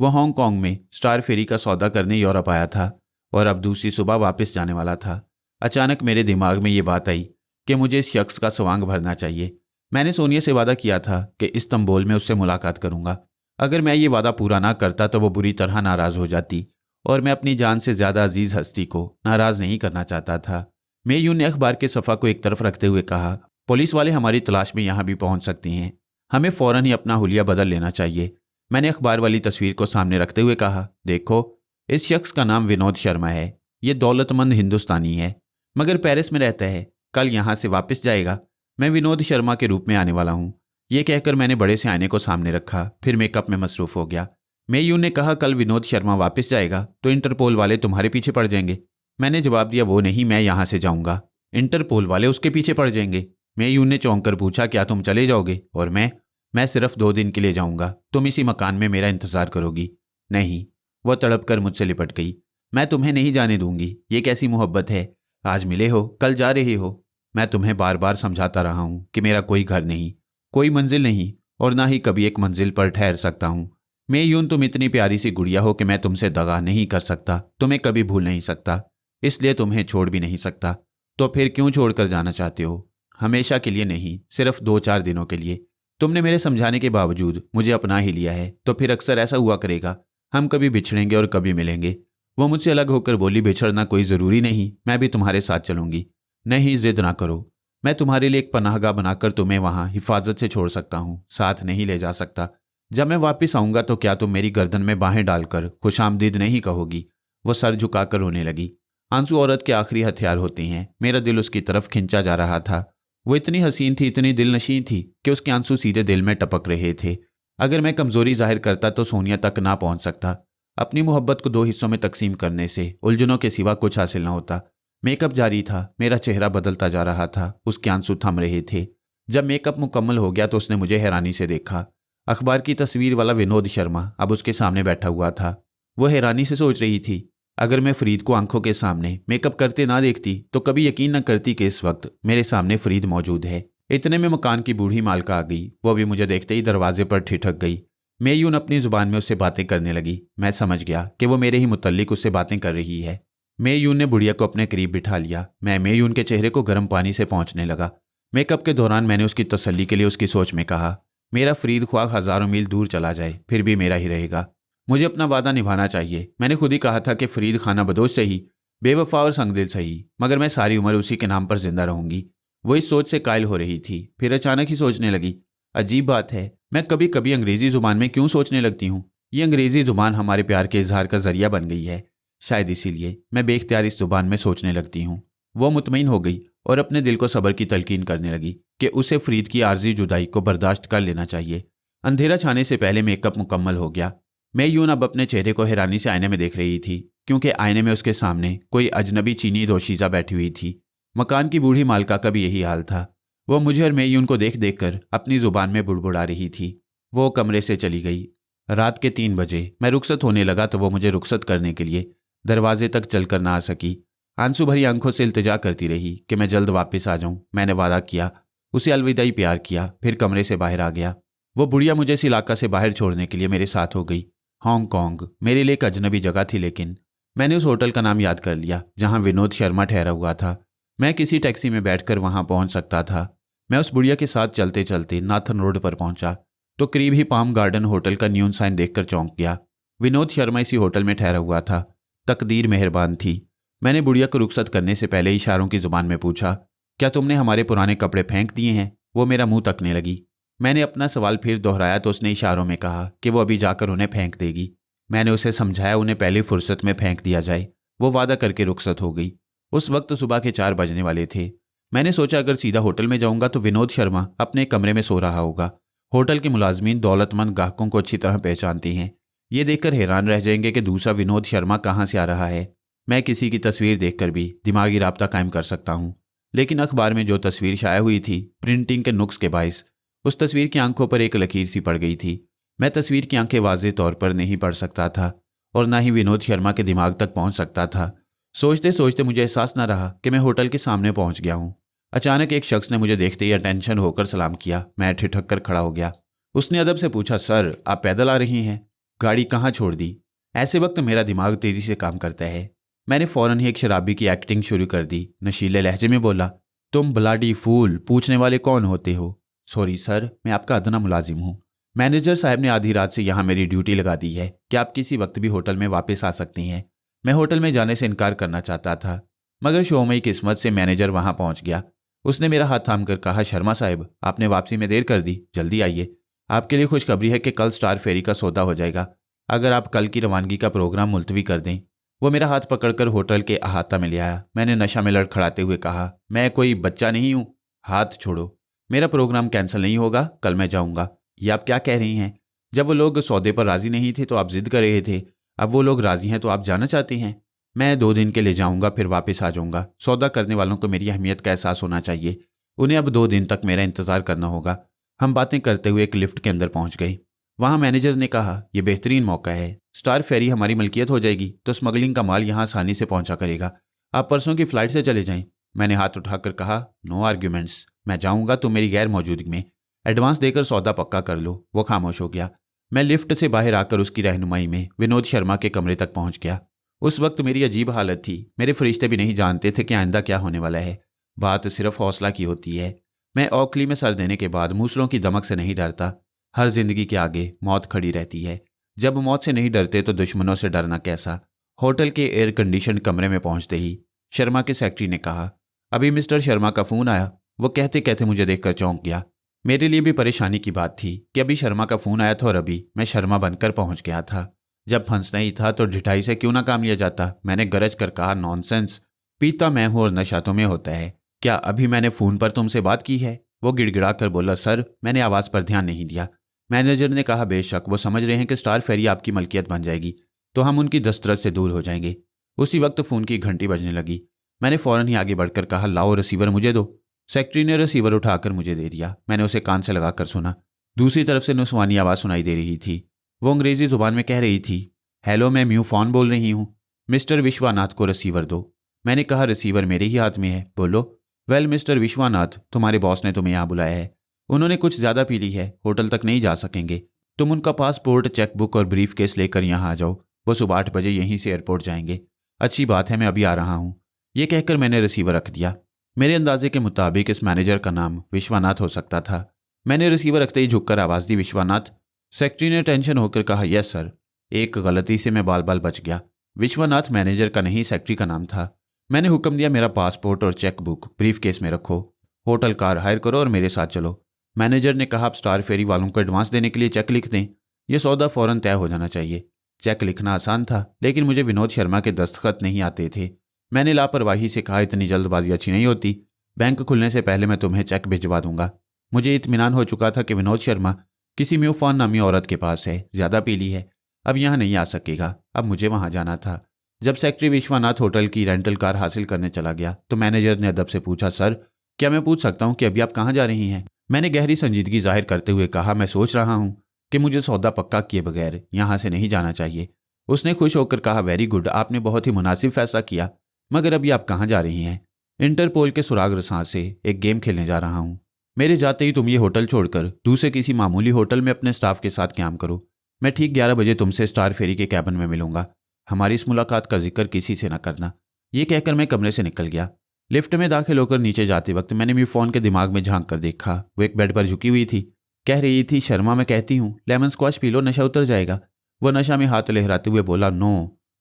वह हांगकांग में स्टार फेरी का सौदा करने यूरोप आया था और अब दूसरी सुबह वापस जाने वाला था। अचानक मेरे दिमाग में ये बात आई कि मुझे इस शख्स का स्वांग भरना चाहिए। मैंने सोनिया से वादा किया था कि इस्तांबुल में उससे मुलाकात करूंगा। अगर मैं ये वादा पूरा ना करता तो वो बुरी तरह नाराज़ हो जाती और मैं अपनी जान से ज़्यादा अजीज़ हस्ती को नाराज़ नहीं करना चाहता था। मेयून ने अखबार के सफ़ा को एक तरफ रखते हुए कहा, पुलिस वाले हमारी तलाश में यहाँ भी पहुँच सकते हैं। हमें फ़ौरन ही अपना हुलिया बदल लेना चाहिए। मैंने अखबार वाली तस्वीर को सामने रखते हुए कहा, देखो, इस शख्स का नाम विनोद शर्मा है। ये दौलतमंद हिंदुस्तानी है मगर पेरिस में रहता है। कल यहाँ से वापस जाएगा। मैं विनोद शर्मा के रूप में आने वाला हूँ। ये कहकर मैंने बड़े से आईने को सामने रखा, फिर मेकअप में मसरूफ़ हो गया। मेयून ने कहा, कल विनोद शर्मा वापस जाएगा तो इंटरपोल वाले तुम्हारे पीछे पड़ जाएंगे। मैंने जवाब दिया, वो नहीं, मैं यहाँ से जाऊँगा, इंटरपोल वाले उसके पीछे पड़ जाएंगे। मेयून ने चौंक कर पूछा, क्या तुम चले जाओगे? और मैं सिर्फ 2 दिन के लिए जाऊँगा। तुम इसी मकान में मेरा इंतज़ार करोगी? नहीं। वह तड़प कर मुझसे लिपट गई। मैं तुम्हें नहीं जाने दूंगी। ये कैसी मोहब्बत है? आज मिले हो, कल जा रहे हो। मैं तुम्हें बार बार समझाता रहा हूँ कि मेरा कोई घर नहीं, कोई मंजिल नहीं और ना ही कभी एक मंजिल पर ठहर सकता हूँ। मेयून, तुम इतनी प्यारी सी गुड़िया हो कि मैं तुमसे दगा नहीं कर सकता, तुम्हें कभी भूल नहीं सकता, इसलिए तुम्हें छोड़ भी नहीं सकता। तो फिर क्यों छोड़ कर जाना चाहते हो? हमेशा के लिए नहीं, सिर्फ 2-4 दिनों के लिए। तुमने मेरे समझाने के बावजूद मुझे अपना ही लिया है तो फिर अक्सर ऐसा हुआ करेगा, हम कभी बिछड़ेंगे और कभी मिलेंगे। वो मुझसे अलग होकर बोली, बिछड़ना कोई ज़रूरी नहीं, मैं भी तुम्हारे साथ चलूंगी। नहीं, जिद ना करो। मैं तुम्हारे लिए एक पनाहगाह बनाकर तुम्हें वहाँ हिफाजत से छोड़ सकता हूँ, साथ नहीं ले जा सकता। जब मैं वापस आऊँगा तो क्या तुम मेरी गर्दन में बाहें डालकर खुशामदीद नहीं कहोगी? वो सर झुकाकर रोने लगी। आंसू औरत के आखिरी हथियार होते हैं। मेरा दिल उसकी तरफ खिंचा जा रहा था। वो इतनी हसीन थी, इतनी दिलनशीं थी कि उसके आंसू सीधे दिल में टपक रहे थे। अगर मैं कमज़ोरी जाहिर करता तो सोनिया तक ना पहुँच सकता। अपनी मोहब्बत को 2 हिस्सों में तकसीम करने से उलझनों के सिवा कुछ हासिल न होता। मेकअप जारी था, मेरा चेहरा बदलता जा रहा था, उसके आंसू थम रहे थे। जब मेकअप मुकम्मल हो गया तो उसने मुझे हैरानी से देखा। अखबार की तस्वीर वाला विनोद शर्मा अब उसके सामने बैठा हुआ था। वो हैरानी से सोच रही थी, अगर मैं फरीद को आंखों के सामने मेकअप करते ना देखती तो कभी यकीन न करती कि इस वक्त मेरे सामने फरीद मौजूद है। इतने में मकान की बूढ़ी मालका आ गई। वो भी मुझे देखते ही दरवाजे पर ठिठक गई। मेयून अपनी जुबान में उससे बातें करने लगी। मैं समझ गया कि वो मेरे ही मुतल्लिक उससे बातें कर रही है। मेयून ने बुढ़िया को अपने करीब बिठा लिया। मैं मेयून के चेहरे को गर्म पानी से पोंछने लगा। मेकअप के दौरान मैंने उसकी तसल्ली के लिए उसकी सोच में कहा, मेरा फरीद ख्वाह 1000 मील दूर चला जाए फिर भी मेरा ही रहेगा। मुझे अपना वादा निभाना चाहिए। मैंने खुद ही कहा था कि फरीद खाना बदोश सही, बेवफा और संगदिल सही, मगर मैं सारी उम्र उसी के नाम पर जिंदा रहूंगी। वो इस सोच से कायल हो रही थी। फिर अचानक ही सोचने लगी, अजीब बात है, मैं कभी कभी अंग्रेजी जुबान में क्यों सोचने लगती हूँ। ये अंग्रेजी जुबान हमारे प्यार के इजहार का जरिया बन गई है। शायद इसीलिए मैं बेख्तियार इस जुबान में सोचने लगती हूँ। वो मुतमईन हो गई और अपने दिल को सब्र की तलकीन करने लगी कि उसे फरीद की आर्जी जुदाई को बर्दाश्त कर लेना चाहिए। अंधेरा छाने से पहले मेकअप मुकम्मल हो गया। मेयून अब अपने चेहरे को हैरानी से आईने में देख रही थी, क्योंकि आईने में उसके सामने कोई अजनबी चीनी दोशीज़ा बैठी हुई थी। मकान की बूढ़ी मालका का भी यही हाल था। वो मुझे और मेयून को देख देख कर अपनी जुबान में बुड़बुड़ा रही थी। वो कमरे से चली गई। रात के 3 बजे मैं रुखसत होने लगा तो वो मुझे रुखसत करने के लिए दरवाजे तक चलकर ना आ सकी। आंसू भरी आंखों से इल्तिजा करती रही कि मैं जल्द वापस आ जाऊं। मैंने वादा किया, उसे अलविदाई प्यार किया, फिर कमरे से बाहर आ गया। वो बुढ़िया मुझे इस इलाका से बाहर छोड़ने के लिए मेरे साथ हो गई। हांगकांग मेरे लिए एक अजनबी जगह थी, लेकिन मैंने उस होटल का नाम याद कर लिया जहां विनोद शर्मा ठहरा हुआ था। मैं किसी टैक्सी में बैठकर वहां पहुंच सकता था। मैं उस बुढ़िया के साथ चलते चलते नाथन रोड पर पहुंचा तो करीब ही पाम गार्डन होटल का न्यून साइन देखकर चौंक गया। विनोद शर्मा इसी होटल में ठहरा हुआ था। तकदीर मेहरबान थी। मैंने बुढ़िया को रुखसत करने से पहले इशारों की जुबान में पूछा, क्या तुमने हमारे पुराने कपड़े फेंक दिए हैं? वो मेरा मुंह तकने लगी। मैंने अपना सवाल फिर दोहराया तो उसने इशारों में कहा कि वो अभी जाकर उन्हें फेंक देगी। मैंने उसे समझाया उन्हें पहली फुर्सत में फेंक दिया जाए। वो वादा करके रुखसत हो गई। उस वक्त सुबह के 4 बजने वाले थे। मैंने सोचा अगर सीधा होटल में जाऊंगा तो विनोद शर्मा अपने कमरे में सो रहा होगा। होटल के मुलाजमीन दौलतमंद ग्राहकों को अच्छी तरह पहचानती हैं। ये देखकर हैरान रह जाएंगे कि दूसरा विनोद शर्मा कहाँ से आ रहा है। मैं किसी की तस्वीर देखकर भी दिमागी राब्ता कायम कर सकता हूँ, लेकिन अखबार में जो तस्वीर शाया हुई थी प्रिंटिंग के नुक्स के बायस उस तस्वीर की आंखों पर एक लकीर सी पड़ गई थी। मैं तस्वीर की आंखें वाज़ेह तौर पर नहीं पढ़ सकता था और ना ही विनोद शर्मा के दिमाग तक पहुंच सकता था। सोचते सोचते मुझे एहसास न रहा कि मैं होटल के सामने पहुंच गया हूं। अचानक एक शख्स ने मुझे देखते ही अटेंशन होकर सलाम किया। मैं ठिठक कर खड़ा हो गया। उसने अदब से पूछा, सर आप पैदल आ रही हैं? गाड़ी कहाँ छोड़ दी? ऐसे वक्त मेरा दिमाग तेजी से काम करता है। मैंने फौरन ही एक शराबी की एक्टिंग शुरू कर दी। नशीले लहजे में बोला, तुम ब्लाडी फूल, पूछने वाले कौन होते हो? सॉरी सर, मैं आपका अदना मुलाजिम हूँ। मैनेजर साहब ने आधी रात से यहाँ मेरी ड्यूटी लगा दी है कि आप किसी वक्त भी होटल में वापस आ सकती हैं। मैं होटल में जाने से इनकार करना चाहता था, मगर शोमई किस्मत से मैनेजर वहाँ पहुँच गया। उसने मेरा हाथ थाम कर कहा, शर्मा साहब आपने वापसी में देर कर दी, जल्दी आइए। आपके लिए खुशखबरी है कि कल स्टार फेरी का सौदा हो जाएगा अगर आप कल की रवानगी का प्रोग्राम मुलतवी कर दें। वो मेरा हाथ पकड़कर होटल के अहाता में ले आया। मैंने नशा में लड़खड़ाते हुए कहा, मैं कोई बच्चा नहीं हूँ, हाथ छोड़ो। मेरा प्रोग्राम कैंसिल नहीं होगा, कल मैं जाऊँगा। ये आप क्या कह रही हैं? जब वो लोग सौदे पर राजी नहीं थे तो आप जिद कर रहे थे, अब वो लोग राजी हैं तो आप जाना चाहती हैं। मैं 2 दिन के लिए जाऊँगा, फिर वापस आ जाऊँगा। सौदा करने वालों को मेरी अहमियत का एहसास होना चाहिए। उन्हें अब 2 दिन तक मेरा इंतज़ार करना होगा। हम बातें करते हुए एक लिफ्ट के अंदर पहुँच गए। वहाँ मैनेजर ने कहा, यह बेहतरीन मौका है, स्टार फेरी हमारी मलकियत हो जाएगी तो स्मगलिंग का माल यहाँ आसानी से पहुँचा करेगा। आप परसों की फ़्लाइट से चले जाएं। मैंने हाथ उठाकर कहा, नो आर्ग्यूमेंट्स, मैं जाऊँगा तो मेरी गैर मौजूदगी में। एडवांस देकर सौदा पक्का कर लो। वो खामोश हो गया। मैं लिफ्ट से बाहर आकर उसकी रहनुमाई में विनोद शर्मा के कमरे तक पहुँच गया। उस वक्त मेरी अजीब हालत थी। मेरे फरिश्ते भी नहीं जानते थे कि आइंदा क्या होने वाला है। बात सिर्फ हौसला की होती है। मैं ओखली में सर देने के बाद मूसलों की दमक से नहीं डरता। हर जिंदगी के आगे मौत खड़ी रहती है। जब मौत से नहीं डरते तो दुश्मनों से डरना कैसा। होटल के एयर कंडीशन कमरे में पहुंचते ही शर्मा के सेक्रेटरी ने कहा, अभी मिस्टर शर्मा का फ़ोन आया। वो कहते कहते मुझे देखकर चौंक गया। मेरे लिए भी परेशानी की बात थी कि अभी शर्मा का फ़ोन आया था और अभी मैं शर्मा बनकर पहुंच गया था। जब फंसना ही था तो ढिठाई से क्यों ना काम लिया जाता। मैंने गरज कर कहा, नॉनसेंस, पीता मैं हूं और नशा तुम्हें होता है। क्या अभी मैंने फ़ोन पर तुमसे बात की है? वो गिड़गिड़ा कर बोला, सर मैंने आवाज़ पर ध्यान नहीं दिया। मैनेजर ने कहा, बेशक वो समझ रहे हैं कि स्टार फेरी आपकी मलकियत बन जाएगी तो हम उनकी दस्तरस से दूर हो जाएंगे। उसी वक्त फ़ोन की घंटी बजने लगी। मैंने फ़ौरन ही आगे बढ़कर कहा, लाओ रिसीवर मुझे दो। सेक्रेटरी ने रिसीवर उठाकर मुझे दे दिया। मैंने उसे कान से लगाकर सुना। दूसरी तरफ से नुस्वानी आवाज़ सुनाई दे रही थी। वो अंग्रेज़ी ज़ुबान में कह रही थी, हेलो मैं म्यू फ़ोन बोल रही हूँ, मिस्टर विश्वनाथ को रिसीवर दो। मैंने कहा, रिसीवर मेरे ही हाथ में है, बोलो। वेल मिस्टर विश्वनाथ, तुम्हारे बॉस ने तुम्हें यहाँ बुलाया है। उन्होंने कुछ ज़्यादा पी ली है, होटल तक नहीं जा सकेंगे। तुम उनका पासपोर्ट, चेकबुक और ब्रीफ केस लेकर यहाँ आ जाओ। वो सुबह 8 बजे यहीं से एयरपोर्ट जाएंगे। अच्छी बात है, मैं अभी आ रहा हूँ। ये कहकर मैंने रिसीवर रख दिया। मेरे अंदाजे के मुताबिक इस मैनेजर का नाम विश्वनाथ हो सकता था। मैंने रिसीवर रखते ही झुककर आवाज़ दी, विश्वनाथ। सेक्रेटरी ने टेंशन होकर कहा, यस सर। एक गलती से मैं बाल बाल बच गया। विश्वनाथ मैनेजर का नहीं, सेक्रेटरी का नाम था। मैंने हुक्म दिया, मेरा पासपोर्ट और चेकबुक ब्रीफ केस में रखो, होटल कार हायर करो और मेरे साथ चलो। मैनेजर ने कहा, आप स्टार फेरी वालों को एडवांस देने के लिए चेक लिख दें। यह सौदा फ़ौरन तय हो जाना चाहिए। चेक लिखना आसान था, लेकिन मुझे विनोद शर्मा के दस्तखत नहीं आते थे। मैंने लापरवाही से कहा, इतनी जल्दबाजी अच्छी नहीं होती। बैंक खुलने से पहले मैं तुम्हें चेक भिजवा दूंगा। मुझे इत्मीनान हो चुका था कि विनोद शर्मा किसी म्यूफॉन नामी औरत के पास है, ज़्यादा पी ली है, अब यहाँ नहीं आ सकेगा। अब मुझे वहाँ जाना था। जब सेक्रेटरी विश्वनाथ होटल की रेंटल कार हासिल करने चला गया तो मैनेजर ने अदब से पूछा, सर क्या मैं पूछ सकता हूँ कि अभी आप कहाँ जा रही हैं? मैंने गहरी संजीदगी जाहिर करते हुए कहा, मैं सोच रहा हूँ कि मुझे सौदा पक्का किए बगैर यहाँ से नहीं जाना चाहिए। उसने खुश होकर कहा, वेरी गुड, आपने बहुत ही मुनासिब फैसला किया। मगर अभी आप कहाँ जा रही हैं? इंटरपोल के सुराग रसां से एक गेम खेलने जा रहा हूँ। मेरे जाते ही तुम ये होटल छोड़कर दूसरे किसी मामूली होटल में अपने स्टाफ के साथ क्याम करो। मैं ठीक 11 बजे तुमसे स्टार फेरी के कैबिन में मिलूंगा। हमारी इस मुलाकात का जिक्र किसी से न करना। ये कहकर मैं कमरे से निकल गया। लिफ्ट में दाखिल होकर नीचे जाते वक्त मैंने मेरे फ़ोन के दिमाग में झांक कर देखा। वो एक बेड पर झुकी हुई थी। कह रही थी, शर्मा मैं कहती हूँ लेमन स्क्वाश पी लो, नशा उतर जाएगा। वो नशा में हाथ लहराते हुए बोला,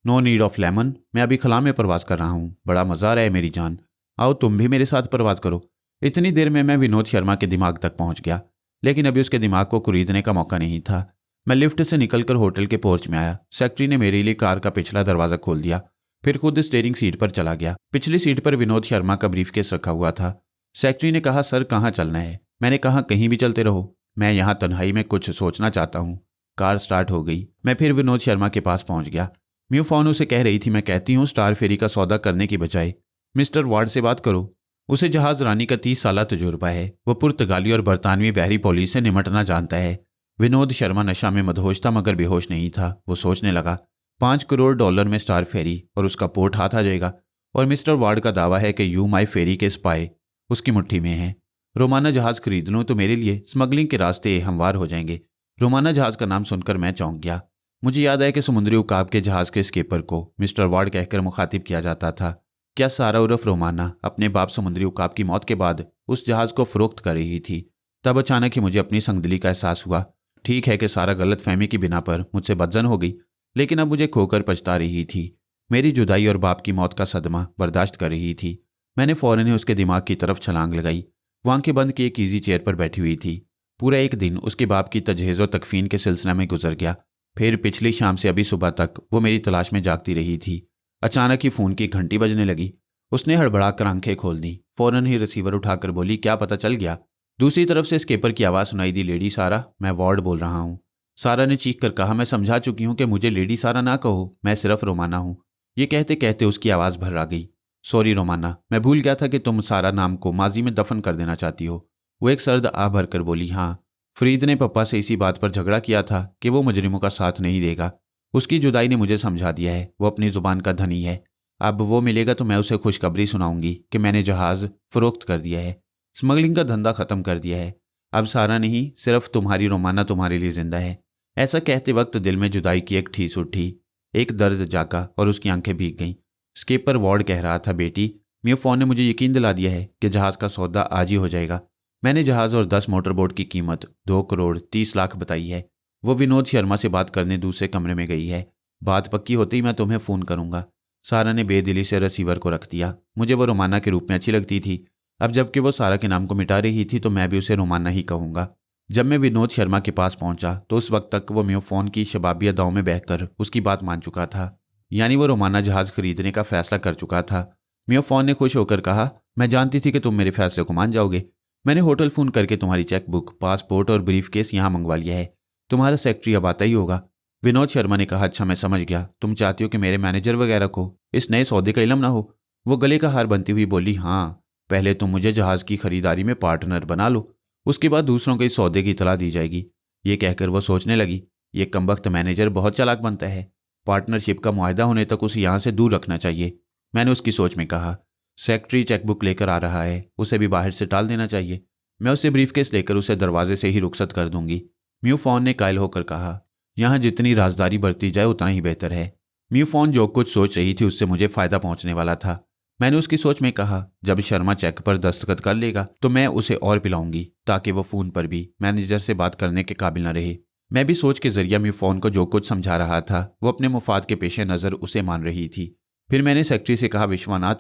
नो नीड ऑफ लेमन, मैं अभी खला में प्रवास कर रहा हूँ, बड़ा मज़ा आ रहा है मेरी जान। आओ तुम भी मेरे साथ प्रवास करो। इतनी देर में मैं विनोद शर्मा के दिमाग तक पहुंच गया, लेकिन अभी उसके दिमाग को खरीदने का मौका नहीं था। मैं लिफ्ट से निकलकर होटल के पोर्च में आया। सेक्रेटरी ने मेरे लिए कार का पिछला दरवाजा खोल दिया, फिर खुद स्टीयरिंग सीट पर चला गया। पिछली सीट पर विनोद शर्मा का ब्रीफकेस रखा हुआ था। सेक्रेटरी ने कहा, सर कहाँ चलना है? मैंने कहा, कहीं भी चलते रहो, मैं यहाँ तन्हाई में कुछ सोचना चाहता हूँ। कार स्टार्ट हो गई। मैं फिर विनोद शर्मा के पास पहुंच गया। म्यू फोन उसे कह रही थी, मैं कहती हूँ स्टार फेरी का सौदा करने की बजाय मिस्टर वार्ड से बात करो। उसे जहाज रानी का 30 साल तजुर्बा है। वह पुर्तगाली और बरतानवी बहरी पुलिस से निमटना जानता है। विनोद शर्मा नशा में मदहोश था, मगर बेहोश नहीं था। वो सोचने लगा, $5 करोड़ में स्टार फेरी और उसका पोर्ट हाथ आ जाएगा। और मिस्टर वार्ड का दावा है कि यू माई फेरी के स्पाई उसकी मुट्ठी में है। रोमाना जहाज खरीद लूँ तो मेरे लिए स्मगलिंग के रास्ते हमवार हो जाएंगे। रोमाना जहाज का नाम सुनकर मैं चौंक गया। मुझे याद आया कि समुद्री उकाब के जहाज के स्केपर को मिस्टर वार्ड कहकर मुखातिब किया जाता था। क्या सारा उर्फ रोमाना अपने बाप समुद्री उकाब की मौत के बाद उस जहाज को फरोख्त कर रही थी? तब अचानक ही मुझे अपनी संगदिली का एहसास हुआ। ठीक है कि सारा गलत फहमी की बिना पर मुझसे बदजन हो गई, लेकिन अब मुझे खोकर पछता रही थी। मेरी जुदाई और बाप की मौत का सदमा बर्दाश्त कर रही थी। मैंने फौरन ही उसके दिमाग की तरफ छलांग लगाई। वो आंखें बंद किए एक ईजी चेयर पर बैठी हुई थी। पूरा एक दिन उसके बाप की तजहीज़ व तकफीन के सिलसिले में गुजर गया। फिर पिछली शाम से अभी सुबह तक वो मेरी तलाश में जागती रही थी। अचानक ही फ़ोन की घंटी बजने लगी। उसने हड़बड़ाकर आंखें खोल दी। फौरन ही रिसीवर उठाकर बोली, क्या पता चल गया? दूसरी तरफ से स्केपर की आवाज़ सुनाई दी, लेडी सारा, मैं वार्ड बोल रहा हूँ। सारा ने चीख कर कहा, मैं समझा चुकी हूँ कि मुझे लेडी सारा ना कहो, मैं सिर्फ रोमाना हूँ। ये कहते कहते उसकी आवाज़ भर आ गई। सॉरी रोमाना, मैं भूल गया था कि तुम सारा नाम को माजी में दफन कर देना चाहती हो। वो एक सर्द आ भर कर बोली, हाँ, फरीद ने पप्पा से इसी बात पर झगड़ा किया था कि वो मुजरिमों का साथ नहीं देगा। उसकी जुदाई ने मुझे समझा दिया है, वो अपनी ज़ुबान का धनी है। अब वो मिलेगा तो मैं उसे खुशखबरी सुनाऊंगी कि मैंने जहाज़ फरोख्त कर दिया है, स्मगलिंग का धंधा ख़त्म कर दिया है। अब सारा नहीं, सिर्फ तुम्हारी रोमाना तुम्हारे लिए जिंदा है। ऐसा कहते वक्त दिल में जुदाई की एक ठीस उठी, एक दर्द जागा और उसकी आंखें भीग गईं। स्केपर वार्ड कह रहा था, बेटी, म्यू फोन ने मुझे यकीन दिला दिया है कि जहाज़ का सौदा आज ही हो जाएगा। मैंने जहाज़ और 10 मोटरबोट की कीमत 2 करोड़ 30 लाख बताई है। वो विनोद शर्मा से बात करने दूसरे कमरे में गई है। बात पक्की होते ही मैं तुम्हें फ़ोन करूंगा। सारा ने बेदिली से रिसीवर को रख दिया। मुझे वो रोमाना के रूप में अच्छी लगती थी। अब जबकि वो सारा के नाम को मिटा रही थी तो मैं भी उसे रोमाना ही कहूँगा। जब मैं विनोद शर्मा के पास पहुंचा तो उस वक्त तक वो म्यू फोन की शबाबी अदाओं में बहकर उसकी बात मान चुका था। यानी वो रोमाना जहाज़ खरीदने का फैसला कर चुका था। म्यू फोन ने खुश होकर कहा, मैं जानती थी कि तुम मेरे फैसले को मान जाओगे। मैंने होटल फ़ोन करके तुम्हारी चेकबुक, पासपोर्ट और ब्रीफकेस यहाँ मंगवा लिया है। तुम्हारा सेक्रेटरी अब आता ही होगा। विनोद शर्मा ने कहा, अच्छा मैं समझ गया, तुम चाहती हो कि मेरे मैनेजर वगैरह को इस नए सौदे का इल्म ना हो। वो गले का हार बनती हुई बोली, हाँ, पहले तुम मुझे जहाज़ की खरीदारी में पार्टनर बना लो, उसके बाद दूसरों को इस सौदे की इतला दी जाएगी। ये कहकर वो सोचने लगी, ये कमबख्त मैनेजर बहुत चालाक बनता है। पार्टनरशिप का मुआहदा होने तक उसे यहाँ से दूर रखना चाहिए। मैंने उसकी सोच में कहा, सेक्रेटरी चेकबुक लेकर आ रहा है, उसे भी बाहर से टाल देना चाहिए। मैं उससे ब्रीफकेस लेकर उसे दरवाजे से ही रुखसत कर दूंगी। म्यू फोन ने कायल होकर कहा, यहाँ जितनी राजदारी बरती जाए उतना ही बेहतर है। म्यू फोन जो कुछ सोच रही थी उससे मुझे फ़ायदा पहुंचने वाला था। मैंने उसकी सोच में कहा, जब शर्मा चेक पर दस्तखत कर लेगा तो मैं उसे और पिलाऊंगी ताकि वो फ़ोन पर भी मैनेजर से बात करने के काबिल न रहे। मैं भी सोच के जरिए म्यू फोन को जो कुछ समझा रहा था वो अपने मुफाद के पेश नज़र उसे मान रही थी। फिर मैंने सेक्रेटरी से कहा, विश्वनाथ,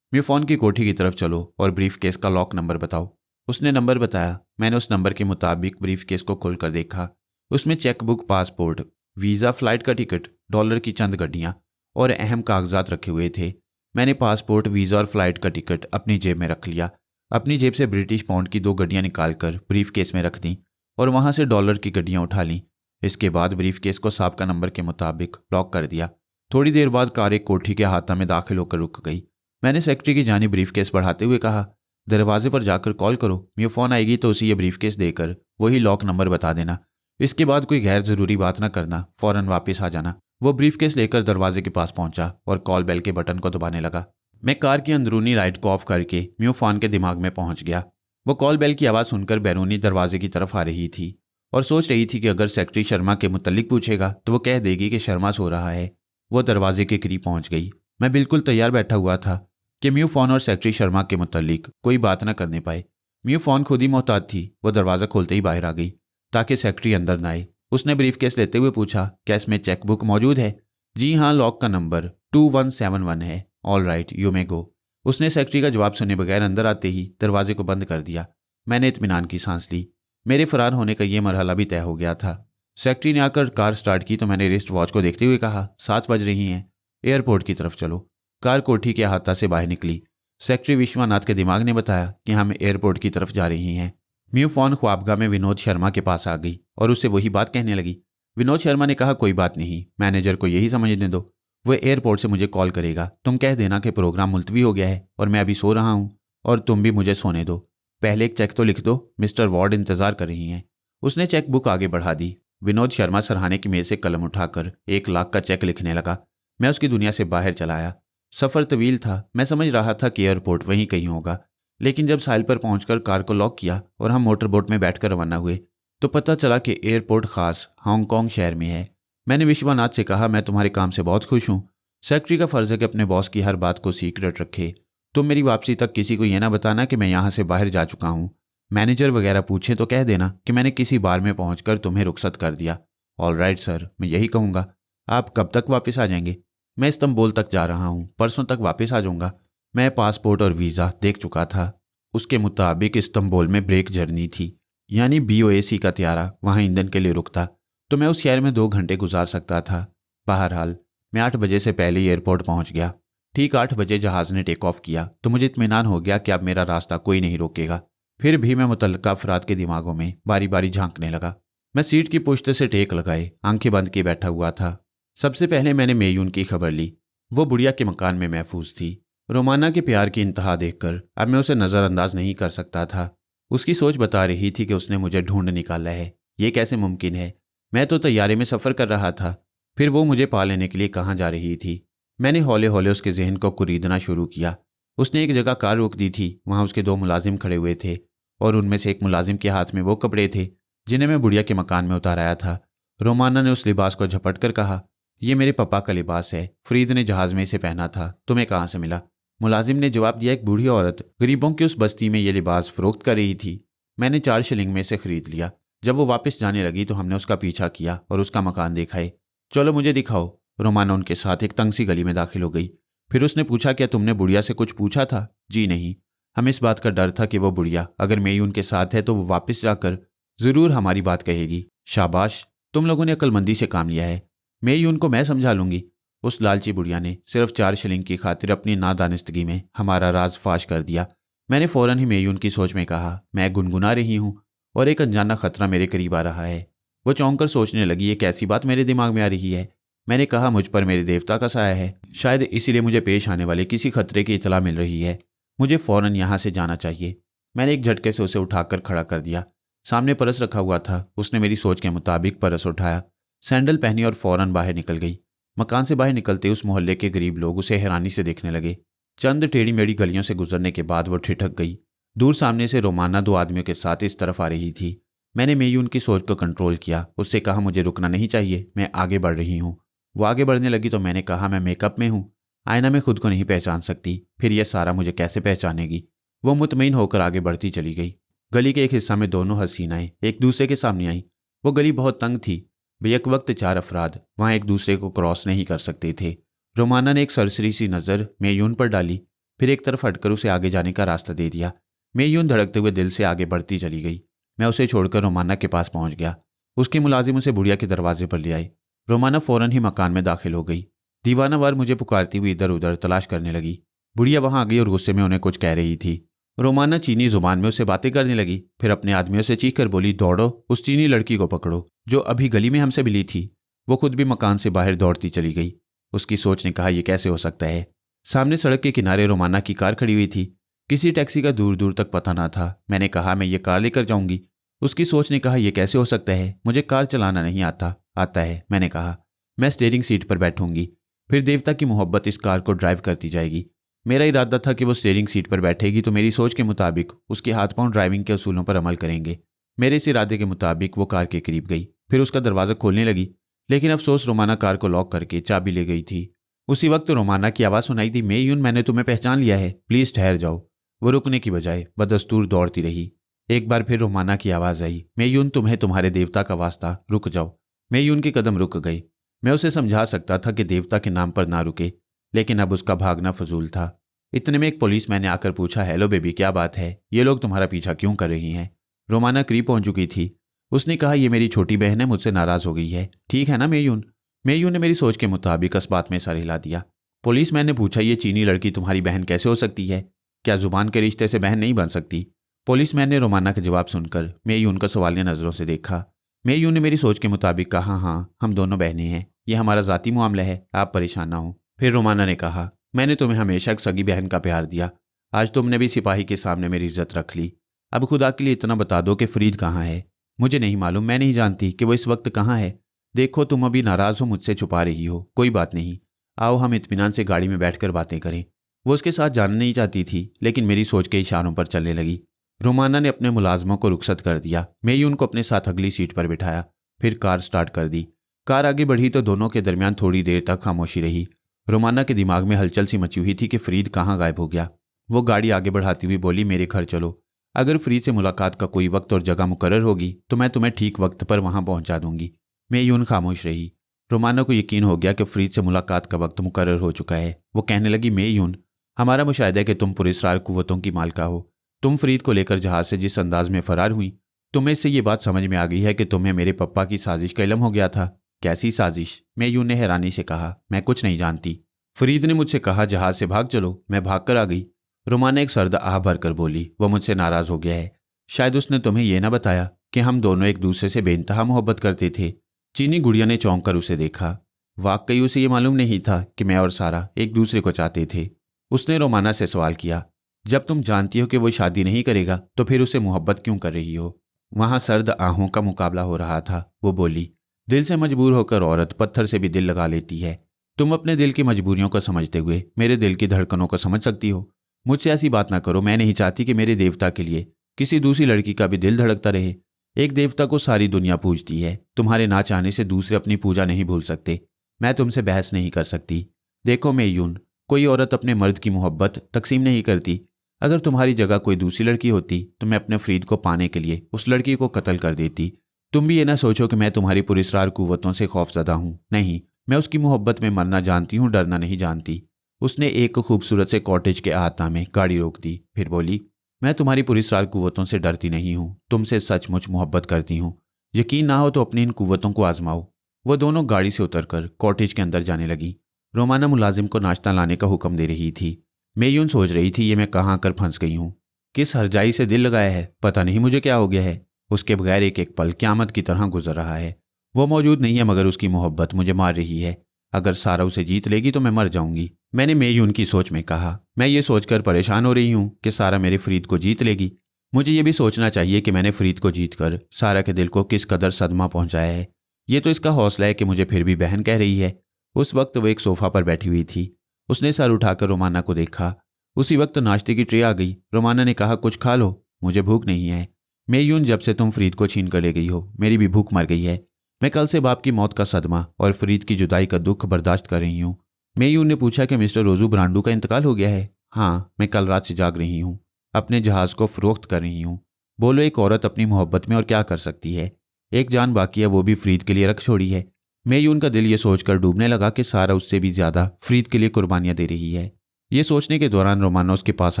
म्यू फोन की कोठी की तरफ चलो और ब्रीफकेस का लॉक नंबर बताओ। उसने नंबर बताया। मैंने उस नंबर के मुताबिक ब्रीफकेस को खोलकर देखा। उसमें चेकबुक, पासपोर्ट, वीज़ा, फ्लाइट का टिकट, डॉलर की चंद गड्डियाँ और अहम कागजात रखे हुए थे। मैंने पासपोर्ट, वीज़ा और फ्लाइट का टिकट अपनी जेब में रख लिया। अपनी जेब से ब्रिटिश पाउंड की 2 गड्डियाँ निकालकर ब्रीफकेस में रख दी और वहाँ से डॉलर की गड्डियाँ उठा लीं। इसके बाद ब्रीफकेस को साहब का नंबर के मुताबिक लॉक कर दिया। थोड़ी देर बाद कार एक कोठी के हाथा में दाखिल होकर रुक गई। मैंने सेक्रेटरी की जानिब ब्रीफकेस बढ़ाते हुए कहा, दरवाजे पर जाकर कॉल करो, म्यू फोन आएगी तो उसे ये ब्रीफकेस देकर वही लॉक नंबर बता देना। इसके बाद कोई गैर ज़रूरी बात ना करना, फ़ौरन वापस आ जाना। वो ब्रीफकेस लेकर दरवाजे के पास पहुंचा और कॉल बेल के बटन को दबाने लगा। मैं कार की अंदरूनी लाइट को ऑफ करके म्यू फोन के दिमाग में पहुंच गया। वो कॉल बेल की आवाज़ सुनकर बैरूनी दरवाजे की तरफ आ रही थी और सोच रही थी कि अगर सेक्रेटरी शर्मा के मुतल्लिक पूछेगा तो वो कह देगी कि शर्मा सो रहा है। वो दरवाजे के करीब पहुंच गई। मैं बिल्कुल तैयार बैठा हुआ था कि म्यू फोन और सेक्रेटरी शर्मा के मुतल्लिक कोई बात ना करने पाए। म्यू फोन खुद ही मोहतात थी। वो दरवाज़ा खोलते ही बाहर आ गई ताकि सेक्रेटरी अंदर ना आए। उसने ब्रीफकेस लेते हुए पूछा, क्या इसमें चेकबुक मौजूद है? जी हाँ, लॉक का नंबर 2171 है। ऑल राइट, यू मे गो। उसने सेक्रेटरी का जवाब सुने बगैर अंदर आते ही दरवाजे को बंद कर दिया। मैंने इत्मीनान की सांस ली। मेरे फरार होने का ये मरहला भी तय हो गया था। सेक्रेटरी ने आकर कार स्टार्ट की तो मैंने रिस्ट वॉच को देखते हुए कहा, 7 बज रही हैं, एयरपोर्ट की तरफ चलो। कार कोठी के अहाता से बाहर निकली। सेक्रेटरी विश्वनाथ के दिमाग ने बताया कि हम एयरपोर्ट की तरफ जा रही हैं। म्यू फोन ख्वाबगाह में विनोद शर्मा के पास आ गई और उससे वही बात कहने लगी। विनोद शर्मा ने कहा, कोई बात नहीं, मैनेजर को यही समझने दो, वो एयरपोर्ट से मुझे कॉल करेगा। तुम कह देना कि प्रोग्राम मुलतवी हो गया है और मैं अभी सो रहा हूँ और तुम भी मुझे सोने दो। पहले एक चेक तो लिख दो, मिस्टर वार्ड इंतजार कर रही हैं। उसने चेक बुक आगे बढ़ा दी। विनोद शर्मा सरहाने की मेज से कलम उठाकर 1 लाख का चेक लिखने लगा। मैं उसकी दुनिया से बाहर चला आया। सफ़र तवील था। मैं समझ रहा था कि एयरपोर्ट वहीं कहीं होगा, लेकिन जब साहिल पर पहुंचकर कार को लॉक किया और हम मोटर बोट में बैठकर रवाना हुए तो पता चला कि एयरपोर्ट खास हांगकांग शहर में है। मैंने विश्वनाथ से कहा, मैं तुम्हारे काम से बहुत खुश हूँ। सेक्रेटरी का फर्ज है कि अपने बॉस की हर बात को सीक्रेट रखे। तुम मेरी वापसी तक किसी को यह ना बताना कि मैं यहाँ से बाहर जा चुका हूँ। मैनेजर वगैरह पूछे तो कह देना कि मैंने किसी बार में पहुंचकर तुम्हें रुखसत कर दिया। ऑल राइट सर, मैं यही कहूँगा। आप कब तक वापस आ जाएंगे? मैं इस्तांबुल तक जा रहा हूँ, परसों तक वापस आ जाऊँगा। मैं पासपोर्ट और वीज़ा देख चुका था। उसके मुताबिक इस्तांबुल में ब्रेक जर्नी थी, यानी BOAC का त्यारा वहाँ ईंधन के लिए रुकता तो मैं उस शहर में 2 घंटे गुजार सकता था। बहरहाल मैं 8 बजे से पहले एयरपोर्ट पहुँच गया। ठीक 8 बजे जहाज़ ने टेक ऑफ किया तो मुझे इत्मीनान हो गया कि अब मेरा रास्ता कोई नहीं रोकेगा। फिर भी मैं मुतल्लिका अफराद के दिमागों में बारी बारी झांकने लगा। मैं सीट की पुश्त से टेक लगाए आंखें बंद किए बैठा हुआ था। सबसे पहले मैंने मेयून की खबर ली। वो बुढ़िया के मकान में महफूज थी। रोमाना के प्यार की इंतहा देखकर अब मैं उसे नज़रअंदाज नहीं कर सकता था। उसकी सोच बता रही थी कि उसने मुझे ढूंढ निकाला है। ये कैसे मुमकिन है? मैं तो तैयारे में सफ़र कर रहा था, फिर वो मुझे पा लेने के लिए कहाँ जा रही थी? मैंने हौले हौले उसके जहन को कुरीदना शुरू किया। उसने एक जगह कार रोक दी थी। वहाँ उसके 2 मुलाजिम खड़े हुए थे और उनमें से एक मुलाजिम के हाथ में वो कपड़े थे जिन्हें मैं बुढ़िया के मकान में उतार आया था। रोमाना ने उस लिबास को झपट कर कहा, यह मेरे पापा का लिबास है। फरीद ने जहाज़ में इसे पहना था। तुम्हें कहाँ से मिला? मुलाजिम ने जवाब दिया, एक बूढ़ी औरत गरीबों की उस बस्ती में ये लिबास फरोख्त कर रही थी। मैंने 4 शिलिंग में से खरीद लिया। जब वो वापस जाने लगी तो हमने उसका पीछा किया और उसका मकान देखा है। चलो मुझे दिखाओ। रोमाना उनके साथ एक तंग सी गली में दाखिल हो गई। फिर उसने पूछा, क्या तुमने बुढ़िया से कुछ पूछा था? जी नहीं। हमें इस बात का डर था कि वो बुढ़िया अगर मेयून उनके साथ है तो वो वापस जाकर ज़रूर हमारी बात कहेगी। शाबाश, तुम लोगों ने अक्लमंदी से काम लिया है। मेयून को मैं समझा लूंगी। उस लालची बुढ़िया ने सिर्फ 4 शिलिंग की खातिर अपनी नादानिस्तगी में हमारा राज फाश कर दिया। मैंने फ़ौरन ही मेयून की सोच में कहा, मैं गुनगुना रही हूँ और एक अनजाना खतरा मेरे करीब आ रहा है। वो चौंक कर सोचने लगी, ये कैसी बात मेरे दिमाग में आ रही है। मैंने कहा, मुझ पर मेरे देवता का साया है, शायद इसीलिए मुझे पेश आने वाले किसी खतरे की इतला मिल रही है। मुझे फ़ौरन यहाँ से जाना चाहिए। मैंने एक झटके से उसे उठाकर खड़ा कर दिया। सामने परस रखा हुआ था। उसने मेरी सोच के मुताबिक परस उठाया, सैंडल पहनी और फ़ौरन बाहर निकल गई। मकान से बाहर निकलते उस मोहल्ले के गरीब लोग उसे हैरानी से देखने लगे। चंद टेढ़ी मेढ़ी गलियों से गुजरने के बाद वो ठिठक गई। दूर सामने से रोमाना 2 आदमियों के साथ इस तरफ आ रही थी। मैंने मेयून की सोच को कंट्रोल किया। उससे कहा, मुझे रुकना नहीं चाहिए, मैं आगे बढ़ रही हूँ। वो आगे बढ़ने लगी तो मैंने कहा, मैं मेकअप में हूँ, आईना में खुद को नहीं पहचान सकती, फिर यह सारा मुझे कैसे पहचानेगी? वो मुतमईन होकर आगे बढ़ती चली गई। गली के एक हिस्सा में दोनों हसीनाएं एक दूसरे के सामने आईं। वो गली बहुत तंग थी। बेक वक्त 4 अफराद वहाँ एक दूसरे को क्रॉस नहीं कर सकते थे। रोमाना ने एक सरसरी सी नज़र मेयून पर डाली, फिर एक तरफ हटकर उसे आगे जाने का रास्ता दे दिया। मेयून धड़कते हुए दिल से आगे बढ़ती चली गई। मैं उसे छोड़कर रोमाना के पास पहुंच गया। उसके मुलाजिम उसे बुढ़िया के दरवाजे पर ले आए। रोमाना फ़ौरन ही मकान में दाखिल हो गई। दीवानावार मुझे पुकारती हुई इधर उधर तलाश करने लगी। बुढ़िया वहां आ गई और गुस्से में उन्हें कुछ कह रही थी। रोमाना चीनी जुबान में उससे बातें करने लगी, फिर अपने आदमियों से चीख कर बोली, दौड़ो, उस चीनी लड़की को पकड़ो जो अभी गली में हमसे मिली थी। वो खुद भी मकान से बाहर दौड़ती चली गई। उसकी सोच ने कहा, यह कैसे हो सकता है? सामने सड़क के किनारे रोमाना की कार खड़ी हुई थी। किसी टैक्सी का दूर दूर तक पता ना था। मैंने कहा, मैं ये कार लेकर जाऊंगी। उसकी सोच ने कहा, यह कैसे हो सकता है? मुझे कार चलाना नहीं आता। आता है, मैंने कहा। मैं स्टीयरिंग सीट पर बैठूंगी, फिर देवता की मोहब्बत इस कार को ड्राइव करती जाएगी। मेरा इरादा था कि वो स्टीयरिंग सीट पर बैठेगी तो मेरी सोच के मुताबिक उसके हाथ पांव ड्राइविंग के उसूलों पर अमल करेंगे। मेरे इस इरादे के मुताबिक वो कार के करीब गई, फिर उसका दरवाज़ा खोलने लगी, लेकिन अफसोस रोमाना कार को लॉक करके चाबी ले गई थी। उसी वक्त रोमाना की आवाज़ सुनाई दी, मेयून, मैंने तुम्हें पहचान लिया है, प्लीज़ ठहर जाओ। वो रुकने की बजाय बदस्तूर दौड़ती रही। एक बार फिर रोमाना की आवाज़ आई, मेयून, तुम्हें तुम्हारे देवता का वास्ता, रुक जाओ। मेयून के कदम रुक गए। मैं उसे समझा सकता था कि देवता के नाम पर ना रुके, लेकिन अब उसका भागना फजूल था। इतने में एक पुलिसमैन ने आकर पूछा, हेलो बेबी, क्या बात है, ये लोग तुम्हारा पीछा क्यों कर रही हैं? रोमाना करीब पहुंच चुकी थी। उसने कहा, ये मेरी छोटी बहन है, मुझसे नाराज हो गई है। ठीक है ना मेयून? मेयून ने मेरी सोच के मुताबिक इस बात में सर हिला दिया। पुलिसमैन ने पूछा, ये चीनी लड़की तुम्हारी बहन कैसे हो सकती है? क्या जुबान के रिश्ते से बहन नहीं बन सकती? पुलिसमैन ने रोमाना का जवाब सुनकर मेयून को सवालिया नजरों से देखा। मेयून ने मेरी सोच के मुताबिक कहा, हाँ, हम दोनों बहनें हैं, ये हमारा जाती मामला है, आप परेशान ना हो। फिर रोमाना ने कहा, मैंने तुम्हें हमेशा एक सगी बहन का प्यार दिया, आज तुमने भी सिपाही के सामने मेरी इज्जत रख ली। अब खुदा के लिए इतना बता दो कि फरीद कहाँ है? मुझे नहीं मालूम, मैं नहीं जानती कि वो इस वक्त कहाँ है। देखो, तुम अभी नाराज हो, मुझसे छुपा रही हो, कोई बात नहीं, आओ हम इत्मीनान से गाड़ी में बैठकर बातें करें। वो उसके साथ जाना नहीं चाहती थी, लेकिन मेरी सोच के इशारों पर चलने लगी। रोमाना ने अपने मुलाजमों को रुखसत कर दिया। मेयून को अपने साथ अगली सीट पर बिठाया, फिर कार स्टार्ट कर दी। कार आगे बढ़ी तो दोनों के दरमियान थोड़ी देर तक खामोशी रही। रोमाना के दिमाग में हलचल सी मची हुई थी कि फरीद कहाँ गायब हो गया। वो गाड़ी आगे बढ़ाती हुई बोली, मेरे घर चलो, अगर फरीद से मुलाकात का कोई वक्त और जगह मुकर्रर होगी तो मैं तुम्हें ठीक वक्त पर वहां पहुंचा दूंगी। मेयून खामोश रही। रोमाना को यकीन हो गया कि फरीद से मुलाकात का वक्त मुकर्रर हो चुका है। वो कहने लगी, मेयून, हमारा मुशाहिदा है कि तुम पुरस्कार कुव्वतों की मालिका हो। तुम फरीद को लेकर जहाज से जिस अंदाज में फरार हुई, तुम्हें से ये बात समझ में आ गई है कि तुम्हें मेरे पप्पा की साजिश का इल्म हो गया था। कैसी साजिश? मेयून ने हैरानी से कहा, मैं कुछ नहीं जानती। फरीद ने मुझसे कहा जहाज से भाग चलो, मैं भाग कर आ गई। रोमाना एक सर्द आह भरकर बोली, वो मुझसे नाराज हो गया है। शायद उसने तुम्हें यह ना बताया कि हम दोनों एक दूसरे से बेइंतहा मोहब्बत करते थे। चीनी गुड़िया ने चौंक कर उसे देखा। वाकई उसे ये मालूम नहीं था कि मैं और सारा एक दूसरे को चाहते थे। उसने रोमाना से सवाल किया, जब तुम जानती हो कि वो शादी नहीं करेगा तो फिर उसे मोहब्बत क्यों कर रही हो? वहां सर्द आहों का मुकाबला हो रहा था। वो बोली, दिल से मजबूर होकर औरत पत्थर से भी दिल लगा लेती है। तुम अपने दिल की मजबूरियों को समझते हुए मेरे दिल की धड़कनों को समझ सकती हो। मुझसे ऐसी बात ना करो। मैं नहीं चाहती कि मेरे देवता के लिए किसी दूसरी लड़की का भी दिल धड़कता रहे। एक देवता को सारी दुनिया पूजती है। तुम्हारे ना चाहने से दूसरे अपनी पूजा नहीं भूल सकते। मैं तुमसे बहस नहीं कर सकती। देखो मेयून, कोई औरत अपने मर्द की मोहब्बत तकसीम नहीं करती। अगर तुम्हारी जगह कोई दूसरी लड़की होती तो मैं अपने फरीद को पाने के लिए उस लड़की को कत्ल कर देती। तुम भी ये ना सोचो कि मैं तुम्हारी पुरस्कार कुव्वतों से खौफजदा हूँ। नहीं, मैं उसकी मोहब्बत में मरना जानती हूँ, डरना नहीं जानती। उसने एक खूबसूरत से कॉटेज के अहाता में गाड़ी रोक दी, फिर बोली, मैं तुम्हारी पुरस्कार कुव्वतों से डरती नहीं हूँ, तुमसे सचमुच मोहब्बत करती हूँ। यकीन ना हो तो अपनी इन कुव्वतों को आजमाओ। वो दोनों गाड़ी से उतरकर कॉटेज के अंदर जाने लगी। रोमाना मुलाजिम को नाश्ता लाने का हुक्म दे रही थी। मेयून सोच रही थी, ये मैं कहाँ आकर फंस गई हूँ। किस हरजाई से दिल लगाया है, पता नहीं मुझे क्या हो गया है। उसके बगैर एक एक पल क़यामत की तरह गुजर रहा है। वो मौजूद नहीं है मगर उसकी मोहब्बत मुझे मार रही है। अगर सारा उसे जीत लेगी तो मैं मर जाऊंगी। मैंने मेयून की सोच में कहा, मैं ये सोचकर परेशान हो रही हूँ कि सारा मेरे फरीद को जीत लेगी। मुझे ये भी सोचना चाहिए कि मैंने फरीद को जीत कर सारा के दिल को किस कदर सदमा पहुंचाया है। ये तो इसका हौसला है कि मुझे फिर भी बहन कह रही है। उस वक्त वो एक सोफा पर बैठी हुई थी। उसने सर उठाकर रोमाना को देखा। उसी वक्त नाश्ते की ट्रे आ गई। रोमाना ने कहा, कुछ खा लो, मुझे भूख नहीं है। मेयून, जब से तुम फरीद को छीन कर ले गई हो मेरी भी भूख मर गई है। मैं कल से बाप की मौत का सदमा और फरीद की जुदाई का दुख बर्दाश्त कर रही हूँ। मेयून ने पूछा कि मिस्टर रोजू ब्रांडू का इंतकाल हो गया है? हाँ, मैं कल रात से जाग रही हूँ, अपने जहाज को फरोख्त कर रही हूँ। बोलो, एक औरत अपनी मोहब्बत में और क्या कर सकती है? एक जान बाकी है, वो भी फरीद के लिए रख छोड़ी है। मेयून का दिल ये सोचकर डूबने लगा कि सारा उससे भी ज्यादा फरीद के लिए कुर्बानियां दे रही है। ये सोचने के दौरान रोमाना उसके पास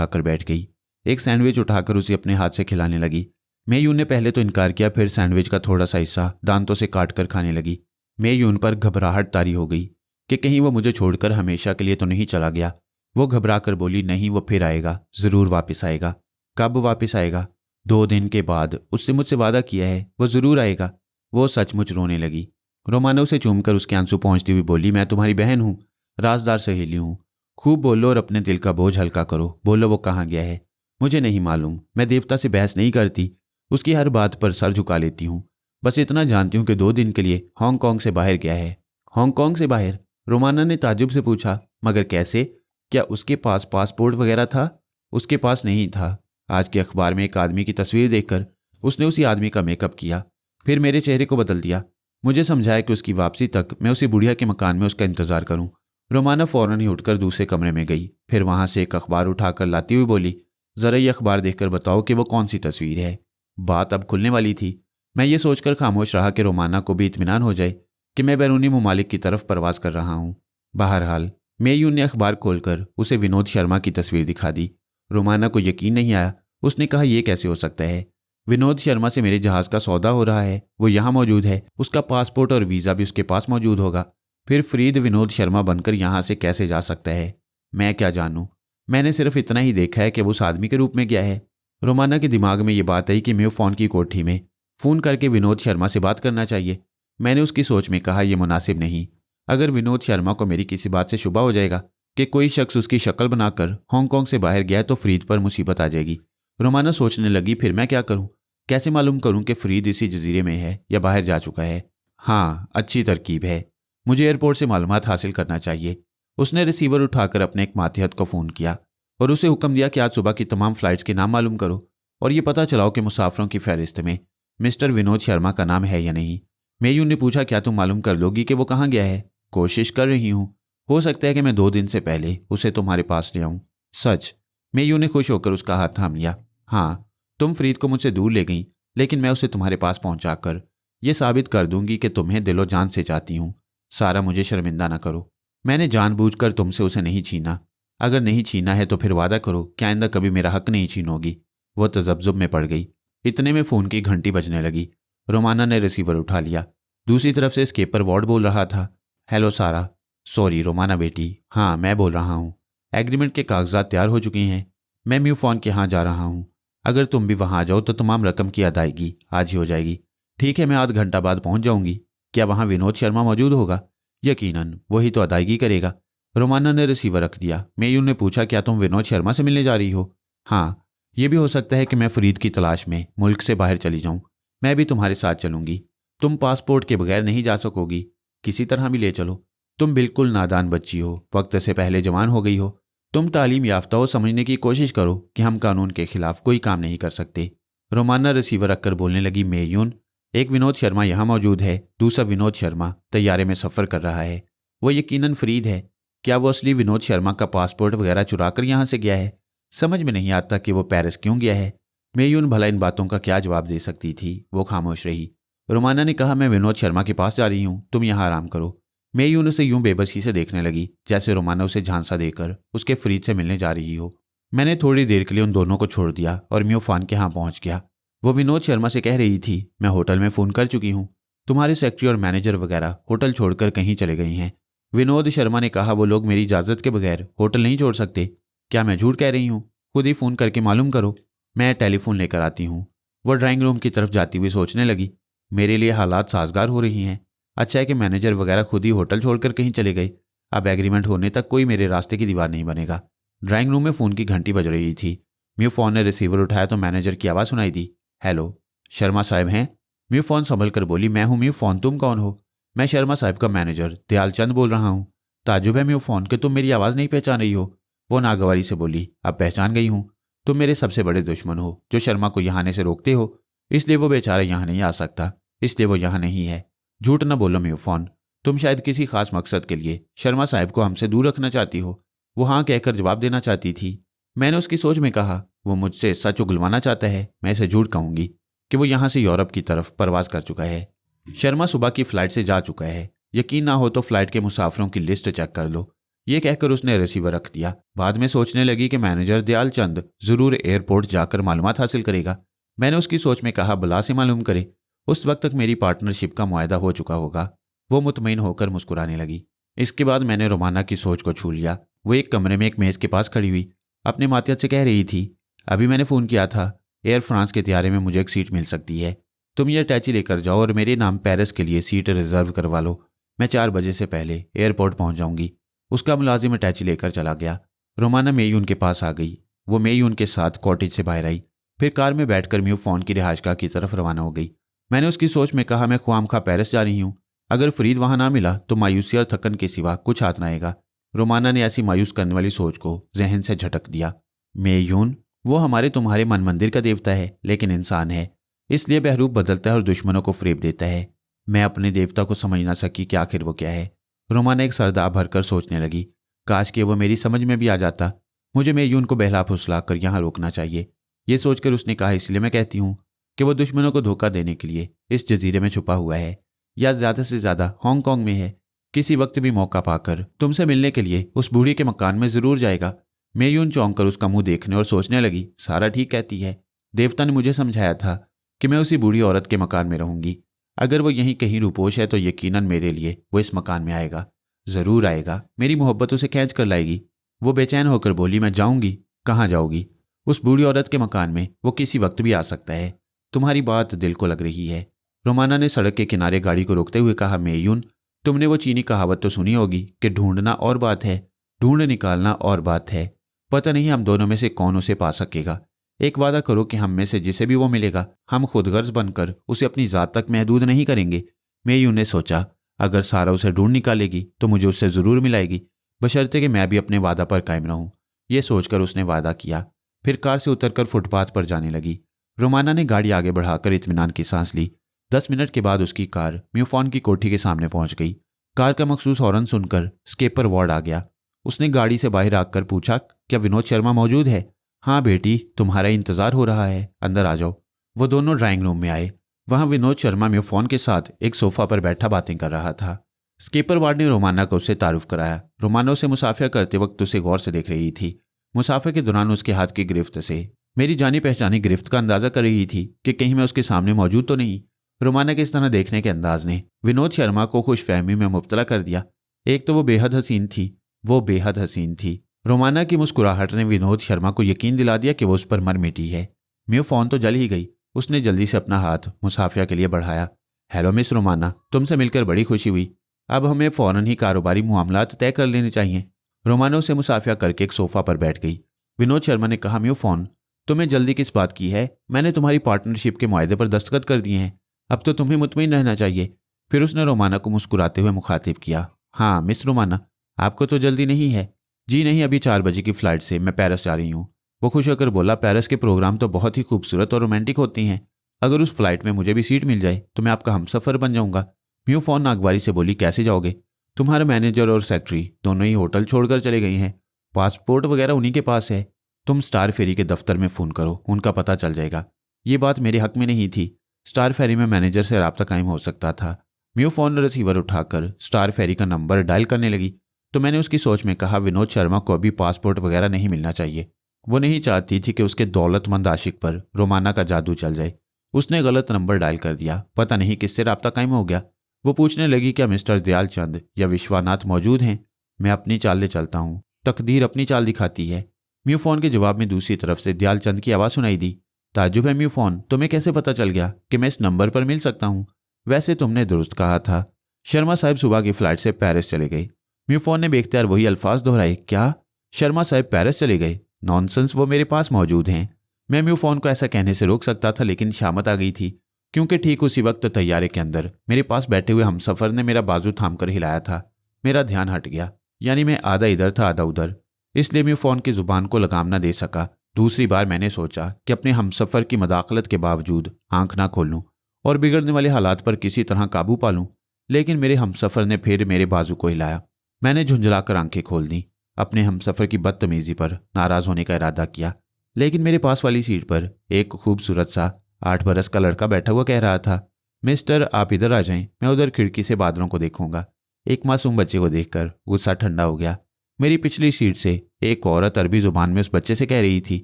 आकर बैठ गई। एक सैंडविच उठाकर उसे अपने हाथ से खिलाने लगी। मेयून ने पहले तो इनकार किया, फिर सैंडविच का थोड़ा सा हिस्सा दांतों से काट कर खाने लगी। मेयून पर घबराहट तारी हो गई कि कहीं वो मुझे छोड़कर हमेशा के लिए तो नहीं चला गया। वो घबरा कर बोली, नहीं, वो फिर आएगा, जरूर वापस आएगा। कब वापस आएगा? 2 दिन के बाद, उससे मुझसे वादा किया है, वो जरूर आएगा। वो सचमुच रोने लगी। रोमाना उसे चूमकर उसके आंसू पहुंचती हुई बोली, मैं तुम्हारी बहन हूँ, राजदार सहेली हूँ। खूब बोलो और अपने दिल का बोझ हल्का करो। बोलो, वो कहाँ गया है? मुझे नहीं मालूम। मैं देवता से बहस नहीं करती, उसकी हर बात पर सर झुका लेती हूँ। बस इतना जानती हूँ कि 2 दिन के लिए हांगकांग से बाहर गया है। हांगकांग से बाहर? रोमाना ने ताज्जुब से पूछा, मगर कैसे? क्या उसके पास पासपोर्ट वगैरह था? उसके पास नहीं था। आज के अखबार में एक आदमी की तस्वीर देखकर उसने उसी आदमी का मेकअप किया, फिर मेरे चेहरे को बदल दिया। मुझे समझाया कि उसकी वापसी तक मैं उसी बुढ़िया के मकान में उसका इंतजार करूं। रोमाना फौरन ही उठकर दूसरे कमरे में गई। फिर वहां से एक अखबार उठाकर लाती हुई बोली, जरा ये अखबार देखकर बताओ कि वो कौन सी तस्वीर है। बात अब खुलने वाली थी। मैं ये सोचकर खामोश रहा कि रोमाना को भी इत्मीनान हो जाए कि मैं बैरूनी ममालिक की तरफ परवाज कर रहा हूँ। बहरहाल मेयून ने अखबार खोलकर उसे विनोद शर्मा की तस्वीर दिखा दी। रोमाना को यकीन नहीं आया। उसने कहा, यह कैसे हो सकता है? विनोद शर्मा से मेरे जहाज का सौदा हो रहा है, वो यहाँ मौजूद है, उसका पासपोर्ट और वीज़ा भी उसके पास मौजूद होगा। फिर फरीद विनोद शर्मा बनकर यहाँ से कैसे जा सकता है? मैं क्या जानूँ? मैंने सिर्फ इतना ही देखा है कि वो उस आदमी के रूप में गया है। रोमाना के दिमाग में ये बात आई कि मैं फ़ोन की कोठी में फ़ोन करके विनोद शर्मा से बात करना चाहिए। मैंने उसकी सोच में कहा, यह मुनासिब नहीं। अगर विनोद शर्मा को मेरी किसी बात से शुबा हो जाएगा कि कोई शख्स उसकी शक्ल बनाकर हांगकांग से बाहर गया है तो फरीद पर मुसीबत आ जाएगी। रोमाना सोचने लगी, फिर मैं क्या करूं? कैसे मालूम करूं कि फरीद इसी जजीरे में है या बाहर जा चुका है? हाँ, अच्छी तरकीब है। मुझे एयरपोर्ट से मालूमात हासिल करना चाहिए। उसने रिसीवर उठाकर अपने एक मातहत को फ़ोन किया और उसे हुक्म दिया कि आज सुबह की तमाम फ़्लाइट्स के नाम मालूम करो और ये पता चलाओ कि मुसाफिरों की फहरिस्त में मिस्टर विनोद शर्मा का नाम है या नहीं। मेयूं ने पूछा, क्या तुम मालूम कर लोगी कि वो कहाँ गया है? कोशिश कर रही हूँ। हो सकता है कि मैं 2 दिन से पहले उसे तुम्हारे पास ले आऊँ। सच? मेयूं ने खुश होकर उसका हाथ थाम लिया। हाँ, तुम फरीद को मुझसे दूर ले गई, लेकिन मैं उसे तुम्हारे पास पहुंचाकर यह साबित कर दूंगी कि तुम्हें दिलो जान से चाहती हूँ। सारा, मुझे शर्मिंदा ना करो। मैंने जानबूझकर तुमसे उसे नहीं छीना। अगर नहीं छीना है तो फिर वादा करो कि आइंदा कभी मेरा हक नहीं छीनोगी। वो तजब्जुब में पड़ गई। इतने में फ़ोन की घंटी बजने लगी। रोमाना ने रिसीवर उठा लिया। दूसरी तरफ से स्केपर वार्ड बोल रहा था, हेलो सारा। सॉरी रोमाना बेटी, हाँ मैं बोल रहा हूँ। एग्रीमेंट के कागजात तैयार हो चुके हैं। मैं म्यूफॉन के यहाँ जा रहा हूँ। अगर तुम भी वहाँ आ जाओ तो तमाम रकम की अदायगी आज ही हो जाएगी। ठीक है, मैं आध घंटा बाद पहुँच जाऊँगी। क्या वहाँ विनोद शर्मा मौजूद होगा? यकीनन, वही तो अदायगी करेगा। रोमाना ने रिसीवर रख दिया। मेयूं ने पूछा, क्या तुम विनोद शर्मा से मिलने जा रही हो? हाँ, ये भी हो सकता है कि मैं फरीद की तलाश में मुल्क से बाहर चली जाऊँ। मैं भी तुम्हारे साथ चलूँगी। तुम पासपोर्ट के बगैर नहीं जा सकोगी। किसी तरह भी ले चलो। तुम बिल्कुल नादान बच्ची हो, वक्त से पहले जवान हो गई हो। तुम तालीम याफ्ता हो, समझने की कोशिश करो कि हम कानून के खिलाफ कोई काम नहीं कर सकते। रोमाना रिसीवर रखकर बोलने लगी, मेयून, एक विनोद शर्मा यहाँ मौजूद है। दूसरा विनोद शर्मा तैयारे में सफ़र कर रहा है। वो यकीनन फरीद है। क्या वो असली विनोद शर्मा का पासपोर्ट वगैरह चुरा कर यहाँ से गया है? समझ में नहीं आता कि वो पेरिस क्यों गया है। मेयून भला इन बातों का क्या जवाब दे सकती थी। वो खामोश रही। रोमाना ने कहा, मैं विनोद शर्मा के पास जा रही हूँ, तुम यहाँ आराम करो। मेयून उसे यूं बेबसी से देखने लगी जैसे रोमाना उसे झांसा देकर उसके फरीद से मिलने जा रही हो। मैंने थोड़ी देर के लिए उन दोनों को छोड़ दिया और म्यूफान के यहाँ पहुँच गया। वो विनोद शर्मा से कह रही थी, मैं होटल में फ़ोन कर चुकी हूँ। तुम्हारे सेक्रेटरी और मैनेजर वगैरह होटल छोड़कर कहीं चले गए हैं। विनोद शर्मा ने कहा, वो लोग मेरी इजाज़त के बगैर होटल नहीं छोड़ सकते। क्या मैं झूठ कह रही हूँ? खुद ही फ़ोन करके मालूम करो। मैं टेलीफोन लेकर आती हूँ। वो ड्राइंग रूम की तरफ जाती हुई सोचने लगी, मेरे लिए हालात साजगार हो रही हैं। अच्छा है कि मैनेजर वगैरह खुद ही होटल छोड़कर कहीं चले गए। अब एग्रीमेंट होने तक कोई मेरे रास्ते की दीवार नहीं बनेगा। ड्राइंग रूम में फ़ोन की घंटी बज रही थी। म्यूफोन ने रिसीवर उठाया तो मैनेजर की आवाज़ सुनाई दी, हेलो, शर्मा साहब हैं? म्यूफोन संभल कर बोली, मैं हूँ म्यूफोन, तुम कौन हो? मैं शर्मा साहब का मैनेजर दयाल चंद बोल रहा हूँ। ताजुब है म्यूफोन कि तुम मेरी आवाज़ नहीं पहचान रही हो। वो नागवारी से बोली, अब पहचान गई हूँ। तुम मेरे सबसे बड़े दुश्मन हो जो शर्मा को यहाँ आने से रोकते हो। इसलिए वो बेचारा यहाँ नहीं आ सकता, इसलिए वो यहाँ नहीं है। झूठ न बोलो म्यूफोन, तुम शायद किसी खास मकसद के लिए शर्मा साहब को हमसे दूर रखना चाहती हो। वो हाँ कहकर जवाब देना चाहती थी। मैंने उसकी सोच में कहा, वो मुझसे सच उगलवाना चाहता है। मैं इसे झूठ कहूँगी कि वो यहाँ से यूरोप की तरफ परवाज कर चुका है। शर्मा सुबह की फ़्लाइट से जा चुका है। यकीन ना हो तो फ़्लाइट के मुसाफिरों की लिस्ट चेक कर लो। ये कहकर उसने रिसीवर रख दिया। बाद में सोचने लगी कि मैनेजर दयाल चंद ज़रूर एयरपोर्ट जाकर मालूमात हासिल करेगा। मैंने उसकी सोच में कहा, बला से मालूम करे। उस वक्त तक मेरी पार्टनरशिप का मुआहदा हो चुका होगा। वो मुतमईन होकर मुस्कुराने लगी। इसके बाद मैंने रोमाना की सोच को छू लिया। वो एक कमरे में एक मेज़ के पास खड़ी हुई अपने मातियत से कह रही थी, अभी मैंने फ़ोन किया था, एयर फ्रांस के त्यारे में मुझे एक सीट मिल सकती है। तुम ये अटैची लेकर जाओ और मेरे नाम पेरिस के लिए सीट रिजर्व करवा लो। मैं 4 बजे से पहले एयरपोर्ट पहुंच जाऊंगी। उसका मुलाजिम अटैची लेकर चला गया। रोमाना मेयून के पास आ गई। वो मेयून के साथ कॉटेज से बाहर आई, फिर कार में बैठकर म्यूफोन की रिहाइशगाह की तरफ रवाना हो गई। मैंने उसकी सोच में कहा, मैं ख्वामखा पेरिस जा रही हूँ। अगर फरीद वहाँ ना मिला तो मायूसी और थकन के सिवा कुछ हाथ ना आएगा। रोमाना ने ऐसी मायूस करने वाली सोच को जहन से झटक दिया। मेयून, वो हमारे तुम्हारे मन मंदिर का देवता है, लेकिन इंसान है, इसलिए बहरूप बदलता है और दुश्मनों को फरेब देता है। मैं अपने देवता को समझ ना सकी कि आखिर वो क्या है। रोमाना एक सरदा भरकर सोचने लगी, काश कि वो मेरी समझ में भी आ जाता। मुझे मेयून को बहला फुसला कर यहाँ रोकना चाहिए। ये सोचकर उसने कहा, इसलिए मैं कहती हूँ कि वो दुश्मनों को धोखा देने के लिए इस जजीरे में छुपा हुआ है, या ज़्यादा से ज़्यादा हांगकांग में है। किसी वक्त भी मौका पाकर तुमसे मिलने के लिए उस बूढ़ी के मकान में जरूर जाएगा। मैं यूं चौंक कर उसका मुंह देखने और सोचने लगी, सारा ठीक कहती है। देवता ने मुझे समझाया था कि मैं उसी बूढ़ी औरत के मकान में रहूंगी। अगर वो यहीं कहीं रूपोश है तो यकीनन मेरे लिए वो इस मकान में आएगा, जरूर आएगा। मेरी मोहब्बत उसे खींच कर लाएगी। वो बेचैन होकर बोली, मैं जाऊंगी। कहाँ जाओगी? उस बूढ़ी औरत के मकान में। वो किसी वक्त भी आ सकता है। तुम्हारी बात दिल को लग रही है। रोमाना ने सड़क के किनारे गाड़ी को रोकते हुए कहा, मेयून, तुमने वो चीनी कहावत तो सुनी होगी कि ढूंढना और बात है, ढूंढ निकालना और बात है। पता नहीं हम दोनों में से कौन उसे पा सकेगा। एक वादा करो कि हम में से जिसे भी वो मिलेगा हम खुदगर्ज बनकर उसे अपनी जात तक महदूद नहीं करेंगे। मेयून ने सोचा, अगर सारा उसे ढूंढ निकालेगी तो मुझे उससे जरूर मिलाएगी, बशर्ते कि मैं भी अपने वादा पर कायम रहूं। ये सोचकर उसने वादा किया। फिर कार से उतरकर फुटपाथ पर जाने लगी। रोमाना ने गाड़ी आगे बढ़ाकर इत्मीनान की सांस ली। 10 मिनट के बाद उसकी कार म्यूफॉन की कोठी के सामने पहुंच गई। कार का मखसूस हॉर्न सुनकर स्केपर वार्ड आ गया। उसने गाड़ी से बाहर आकर पूछा, क्या विनोद शर्मा मौजूद है? हाँ बेटी, तुम्हारा इंतजार हो रहा है, अंदर आ जाओ। वो दोनों ड्राइंग रूम में आए। वहां विनोद शर्मा म्यूफॉन के साथ एक सोफा पर बैठा बातें कर रहा था। स्केपर वार्ड ने रोमाना को उससे तारुफ कराया। रोमाना उसे मुसाफिया करते वक्त उसे गौर से देख रही थी। मुसाफे के दौरान उसके हाथ की गिरफ्त से मेरी जानी पहचानी गिरफ्त का अंदाजा कर रही थी कि कहीं मैं उसके सामने मौजूद तो नहीं। रोमाना के इस तरह देखने के अंदाज ने विनोद शर्मा को खुशफहमी में मुब्तला कर दिया। एक तो वो बेहद हसीन थी। रोमाना की मुस्कुराहट ने विनोद शर्मा को यकीन दिला दिया कि वो उस पर मर मिटी है। म्यूफॉन तो जल ही गई। उसने जल्दी से अपना हाथ मुसाफिया के लिए बढ़ाया। हेलो मिस रोमाना, तुमसे मिलकर बड़ी खुशी हुई। अब हमें फौरन ही कारोबारी मामलात तय कर लेने चाहिए। रोमाना उसे मुसाफिया करके एक सोफा पर बैठ गई। विनोद शर्मा ने कहा, म्यूफॉन, तुम्हें जल्दी किस बात की है? मैंने तुम्हारी पार्टनरशिप के मुआहदे पर दस्तखत कर दिए हैं। अब तो तुम्हें मुतमईन रहना चाहिए। फिर उसने रोमाना को मुस्कुराते हुए मुखातिब किया, हाँ मिस रोमाना, आपको तो जल्दी नहीं है? जी नहीं, अभी 4 बजे की फ्लाइट से मैं पेरिस जा रही हूँ। वो खुश होकर बोला, पेरिस के प्रोग्राम तो बहुत ही खूबसूरत और रोमांटिक होती हैं। अगर उस फ्लाइट में मुझे भी सीट मिल जाए तो मैं आपका हमसफर बन जाऊंगा। म्यूफॉन नागवारी से बोली, कैसे जाओगे? तुम्हारे मैनेजर और सेक्रेटरी दोनों ही होटल छोड़कर चले गए हैं। पासपोर्ट वगैरह उन्हीं के पास है। तुम स्टार फेरी के दफ्तर में फ़ोन करो, उनका पता चल जाएगा। ये बात मेरे हक में नहीं थी। स्टार फेरी में मैनेजर से रब्ता कायम हो सकता था। म्यूफॉन ने रिसीवर उठाकर स्टार फेरी का नंबर डायल करने लगी तो मैंने उसकी सोच में कहा, विनोद शर्मा को अभी पासपोर्ट वगैरह नहीं मिलना चाहिए। वो नहीं चाहती थी कि उसके दौलतमंद आशिक पर रोमाना का जादू चल जाए। उसने गलत नंबर डायल कर दिया। पता नहीं किससे रब्ता कायम हो गया। वो पूछने लगी, क्या मिस्टर दयालचंद या विश्वनाथ मौजूद हैं? मैं अपनी चाल ले चलता हूँ, तकदीर अपनी चाल दिखाती है। म्यूफॉन के जवाब में दूसरी तरफ से दयालचंद की आवाज़ सुनाई दी। ताज्जुब है म्यूफॉन, तुम्हें कैसे पता चल गया कि मैं इस नंबर पर मिल सकता हूँ? वैसे तुमने दुरुस्त कहा था। शर्मा साहब सुबह की फ्लाइट से पेरिस चले गए। म्यूफॉन ने बेख्तियार वही अल्फाज दोहराए, क्या शर्मा साहब पेरिस चले गए? नॉनसेंस, वो मेरे पास मौजूद हैं। मैं म्यूफॉन को ऐसा कहने से रोक सकता था लेकिन शामत आ गई थी, क्योंकि ठीक उसी वक्त तैयारे के अंदर मेरे पास बैठे हुए हमसफर ने मेरा बाजू थामकर हिलाया था। मेरा ध्यान हट गया, यानी मैं आधा इधर था आधा उधर, इसलिए म्यूफॉन की जुबान को लगाम न दे सका। दूसरी बार मैंने सोचा कि अपने हमसफर की मदाखलत के बावजूद आंख ना खोल लूं और बिगड़ने वाले हालात पर किसी तरह काबू पा लूं, लेकिन मेरे हमसफर ने फिर मेरे बाजू को हिलाया। मैंने झुंझलाकर आंखें खोल दी। अपने हमसफर की बदतमीजी पर नाराज होने का इरादा किया, लेकिन मेरे पास वाली सीट पर एक खूबसूरत सा 8 बरस का लड़का बैठा हुआ कह रहा था, मिस्टर आप इधर आ जाएं, मैं उधर खिड़की से बादलों को देखूंगा। एक मासूम बच्चे को देखकर गुस्सा ठंडा हो गया। मेरी पिछली सीट से एक औरत अरबी जुबान में उस बच्चे से कह रही थी।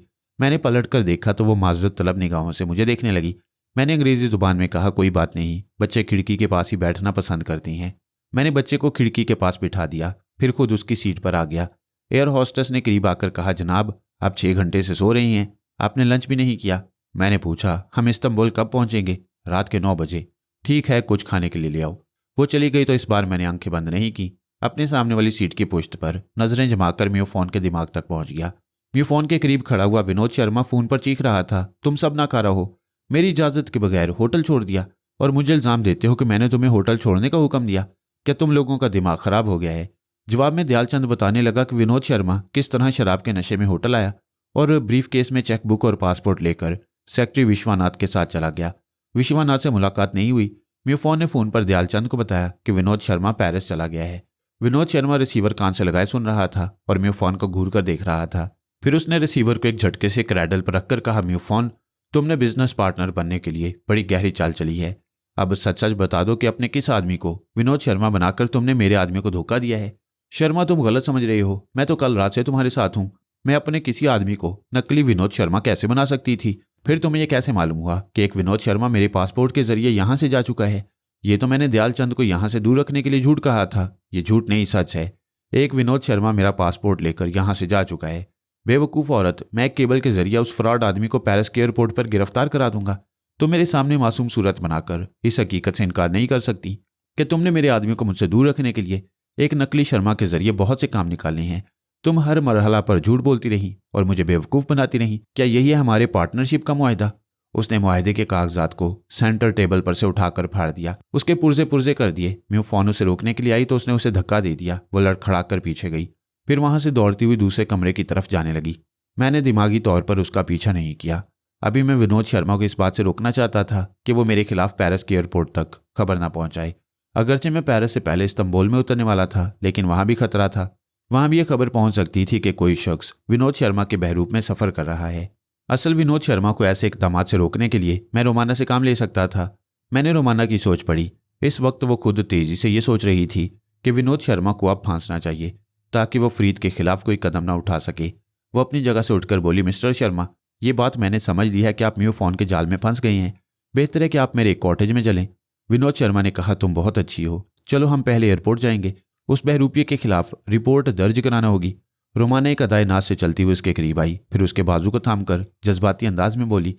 मैंने पलट कर देखा तो वो माजरत तलब निगाहों से मुझे देखने लगी। मैंने अंग्रेजी जुबान में कहा, कोई बात नहीं, बच्चे खिड़की के पास ही बैठना पसंद करती हैं। मैंने बच्चे को खिड़की के पास बिठा दिया, फिर खुद उसकी सीट पर आ गया। एयर होस्टेस ने करीब आकर कहा, जनाब आप 6 घंटे से सो रही हैं, आपने लंच भी नहीं किया। मैंने पूछा, हम इस्तांबुल कब पहुंचेंगे? रात के 9 बजे। ठीक है, कुछ खाने के लिए ले आओ। वो चली गई तो इस बार मैंने आंखें बंद नहीं की। अपने सामने वाली सीट की पुश्त पर नजरें जमाकर म्यूफॉन के दिमाग तक पहुंच गया। म्यूफॉन के करीब खड़ा हुआ विनोद शर्मा फोन पर चीख रहा था, तुम सब नाकारा हो, मेरी इजाजत के बगैर होटल छोड़ दिया और मुझे इल्जाम देते हो कि मैंने तुम्हें होटल छोड़ने का हुक्म दिया। क्या तुम लोगों का दिमाग खराब हो गया है? जवाब में दयालचंद बताने लगा कि विनोद शर्मा किस तरह शराब के नशे में होटल आया और ब्रीफ केस में चेकबुक और पासपोर्ट लेकर सेक्रेटरी विश्वनाथ के साथ चला गया। विश्वनाथ से मुलाकात नहीं हुई। म्यूफॉन ने फोन पर दयालचंद को बताया कि विनोद शर्मा पेरिस चला गया है। विनोद शर्मा रिसीवर कान से लगाए सुन रहा था और म्यूफॉन को घूर कर देख रहा था। फिर उसने रिसीवर को एक झटके से क्रैडल पर रखकर कहा, म्यूफॉन तुमने बिजनेस पार्टनर बनने के लिए बड़ी गहरी चाल चली है। अब सच सच बता दो कि अपने किस आदमी को विनोद शर्मा बनाकर तुमने मेरे आदमी को धोखा दिया है। शर्मा, तुम गलत समझ रहे हो। मैं तो कल रात से तुम्हारे साथ हूँ। मैं अपने किसी आदमी को नकली विनोद शर्मा कैसे बना सकती थी? फिर तुम्हें यह कैसे मालूम हुआ कि एक विनोद शर्मा मेरे पासपोर्ट के जरिए यहाँ से जा चुका है? ये तो मैंने दयाल चंद को यहाँ से दूर रखने के लिए झूठ कहा था। ये झूठ नहीं, सच है। एक विनोद शर्मा मेरा पासपोर्ट लेकर यहाँ से जा चुका है। बेवकूफ़ औरत, मैं एक केबल के जरिए उस फ्रॉड आदमी को पेरिस के एयरपोर्ट पर गिरफ्तार करा दूंगा। तुम मेरे सामने मासूम सूरत बनाकर इस हकीकत से इनकार नहीं कर सकती कि तुमने मेरे आदमी को मुझसे दूर रखने के लिए एक नकली शर्मा के जरिए बहुत से काम निकालने हैं। तुम हर मरहला पर झूठ बोलती रही और मुझे बेवकूफ़ बनाती रही। क्या यही है हमारे पार्टनरशिप का मुआहदा? उसने मुआहदे के कागजात को सेंटर टेबल पर से उठाकर फाड़ दिया, उसके पुर्जे पुर्जे कर दिए। म्यू फोन उसे रोकने के लिए आई तो उसने उसे धक्का दे दिया। वो लड़खड़ा कर पीछे गई, फिर वहां से दौड़ती हुई दूसरे कमरे की तरफ जाने लगी। मैंने दिमागी तौर पर उसका पीछा नहीं किया। अभी मैं विनोद शर्मा को इस बात से रोकना चाहता था कि वो मेरे खिलाफ पेरिस के एयरपोर्ट तक खबर ना पहुंचाए। अगरचे मैं पेरिस से पहले इस्तांबुल में उतरने वाला था, लेकिन वहां भी खतरा था। वहां भी यह खबर पहुंच सकती थी कि कोई शख्स विनोद शर्मा के बहरूप में सफर कर रहा है। असल विनोद शर्मा को ऐसे इकदामात से रोकने के लिए मैं रोमाना से काम ले सकता था। मैंने रोमाना की सोच पढ़ी। इस वक्त वो खुद तेजी से ये सोच रही थी कि विनोद शर्मा को अब फांसना चाहिए ताकि वो फरीद के खिलाफ कोई कदम ना उठा सके। वो अपनी जगह से उठकर बोली, मिस्टर शर्मा, ये बात मैंने समझ ली है कि आप म्यू फोन के जाल में फंस गए हैं। बेहतर है कि आप मेरे कॉटेज में चलें। विनोद शर्मा ने कहा, तुम बहुत अच्छी हो, चलो हम पहले एयरपोर्ट जाएंगे। उस बहरूपिये के खिलाफ रिपोर्ट दर्ज कराना होगी। रोमाना एक अदाए नाज से चलती हुई उसके करीब आई, फिर उसके बाजू को थामकर जज्बाती अंदाज में बोली,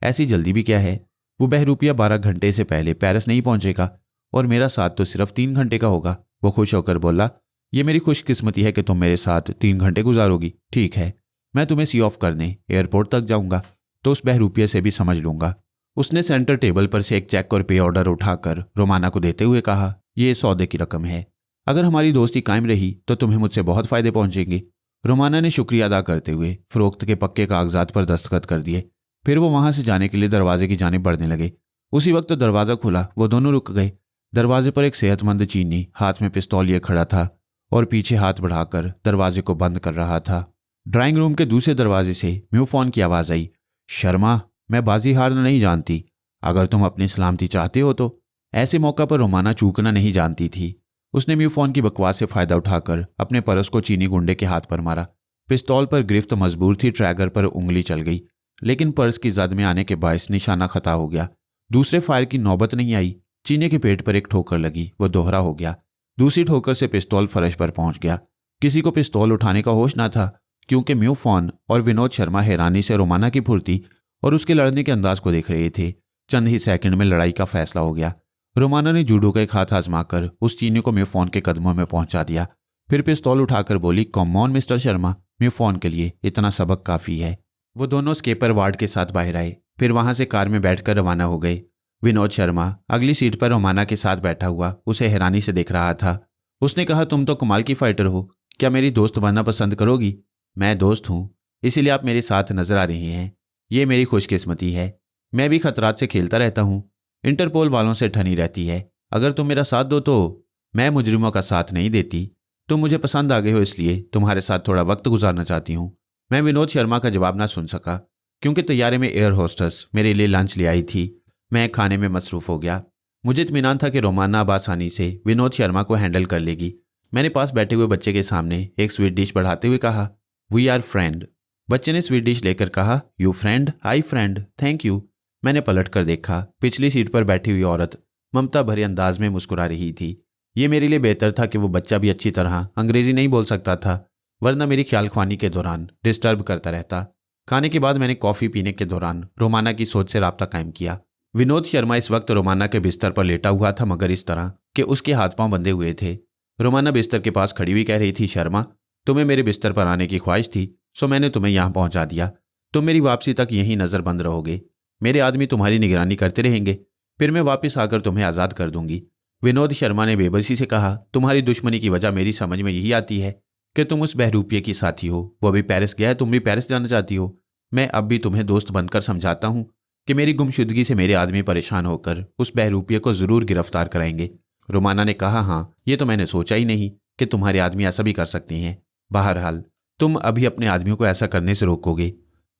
ऐसी जल्दी भी क्या है? वो बहरूपिया 12 घंटे से पहले पेरिस नहीं पहुंचेगा और मेरा साथ तो सिर्फ 3 घंटे का होगा। वो खुश होकर बोला, ये मेरी खुशकिस्मती है कि तुम मेरे साथ 3 घंटे गुजारोगी। ठीक है, मैं तुम्हें सी ऑफ करने एयरपोर्ट तक जाऊंगा तो उस बहरूपिये से भी समझ लूंगा। उसने सेंटर टेबल पर से एक चेक और पे ऑर्डर उठाकर रोमाना को देते हुए कहा, यह सौदे की रकम है। अगर हमारी दोस्ती कायम रही तो तुम्हें मुझसे बहुत फायदे पहुंचेंगे। रोमाना ने शुक्रिया अदा करते हुए फरोख्त के पक्के कागजात पर दस्तखत कर दिए। फिर वो वहां से जाने के लिए दरवाजे की जानिब बढ़ने लगे। उसी वक्त दरवाजा खुला, वो दोनों रुक गए। दरवाजे पर एक सेहतमंद चीनी हाथ में पिस्तौल लिए खड़ा था और पीछे हाथ बढ़ाकर दरवाजे को बंद कर रहा था। ड्राइंग रूम के दूसरे दरवाजे से म्यू फोन की आवाज आई, शर्मा, मैं बाजी हारना नहीं जानती। अगर तुम अपनी सलामती चाहते हो तो। ऐसे मौका पर रोमाना चूकना नहीं जानती थी। उसने म्यू फोन की बकवास से फायदा उठाकर अपने परस को चीनी गुंडे के हाथ पर मारा। पिस्तौल पर गिरफ्त मजबूर थी, ट्रैगर पर उंगली चल गई, लेकिन पर्स की जद में आने के बायस निशाना खता हो गया। दूसरे फायर की नौबत नहीं आई। चीनी के पेट पर एक ठोकर लगी, वो दोहरा हो गया। दूसरी ठोकर से पिस्तौल फर्श पर पहुंच गया। किसी को पिस्तौल उठाने का होश ना था, क्योंकि म्यू फोन और विनोद शर्मा हैरानी से रोमाना की फुर्ती और उसके लड़ने के अंदाज को देख रहे थे। चंद ही सेकंड में लड़ाई का फैसला हो गया। रोमाना ने जूडो का एक हाथ आजमाकर उस चीनी को म्यू फोन के कदमों में पहुंचा दिया। फिर पिस्तौल उठाकर बोली, come on mister Sharma, mu phone के लिए इतना सबक काफी है। वो दोनों स्केपर वार्ड के साथ बाहर आए, फिर वहां से कार में बैठकर रवाना हो गए। विनोद शर्मा अगली सीट पर रोमाना के साथ बैठा हुआ उसे हैरानी से देख रहा था। उसने कहा, तुम तो कमाल की फाइटर हो, क्या मेरी दोस्त बनना पसंद करोगी? मैं दोस्त हूं, इसीलिए आप मेरे साथ नजर आ रहे हैं। ये मेरी खुशकिस्मती है। मैं भी खतरात से खेलता रहता हूं, इंटरपोल वालों से ठनी रहती है। अगर तुम मेरा साथ दो तो। मैं मुजरिमों का साथ नहीं देती। तुम मुझे पसंद आ गए हो, इसलिए तुम्हारे साथ थोड़ा वक्त गुजारना चाहती हूँ। मैं विनोद शर्मा का जवाब ना सुन सका, क्योंकि तैयारे में एयर होस्टेस मेरे लिए लंच ले आई थी। मैं खाने में मसरूफ हो गया। मुझे इत्मीनान था कि रोमाना अब आसानी से विनोद शर्मा को हैंडल कर लेगी। मैंने पास बैठे हुए बच्चे के सामने एक स्वीट डिश बढ़ाते हुए कहा, वी आर फ्रेंड। बच्चे ने स्वीट डिश लेकर कहा, you friend, I friend, thank you. मैंने पलट कर देखा। पिछली सीट पर बैठी हुई औरत ममता भरे अंदाज में मुस्कुरा रही थी। ये मेरे लिए बेहतर था कि वो बच्चा भी अच्छी तरह अंग्रेजी नहीं बोल सकता था, वरना मेरी ख्यालख्वानी के दौरान डिस्टर्ब करता रहता। खाने के बाद मैंने कॉफ़ी पीने के दौरान रोमाना की सोच से राब्ता कायम किया। विनोद शर्मा इस वक्त रोमाना के बिस्तर पर लेटा हुआ था, मगर इस तरह कि उसके हाथ पांव बंधे हुए थे। रोमाना बिस्तर के पास खड़ी हुई कह रही थी, शर्मा, तुम्हें मेरे बिस्तर पर आने की ख्वाहिश थी, सो मैंने तुम्हें यहाँ पहुँचा दिया। तुम मेरी वापसी तक यहीं नज़रबंद रहोगे। मेरे आदमी तुम्हारी निगरानी करते रहेंगे, फिर मैं वापस आकर तुम्हें आज़ाद कर दूंगी। विनोद शर्मा ने बेबसी से कहा, तुम्हारी दुश्मनी की वजह मेरी समझ में यही आती है कि तुम उस बहरूपिये की साथी हो। वो अभी पेरिस गया है, तुम भी पेरिस जाना चाहती हो। मैं अब भी तुम्हें दोस्त बनकर समझाता हूँ कि मेरी गुमशुदगी से मेरे आदमी परेशान होकर उस बहरूपिये को ज़रूर गिरफ्तार कराएंगे। रोमाना ने कहा, हाँ, ये तो मैंने सोचा ही नहीं कि तुम्हारे आदमी ऐसा भी कर सकते हैं। बहरहाल तुम अभी अपने आदमियों को ऐसा करने से रोकोगे।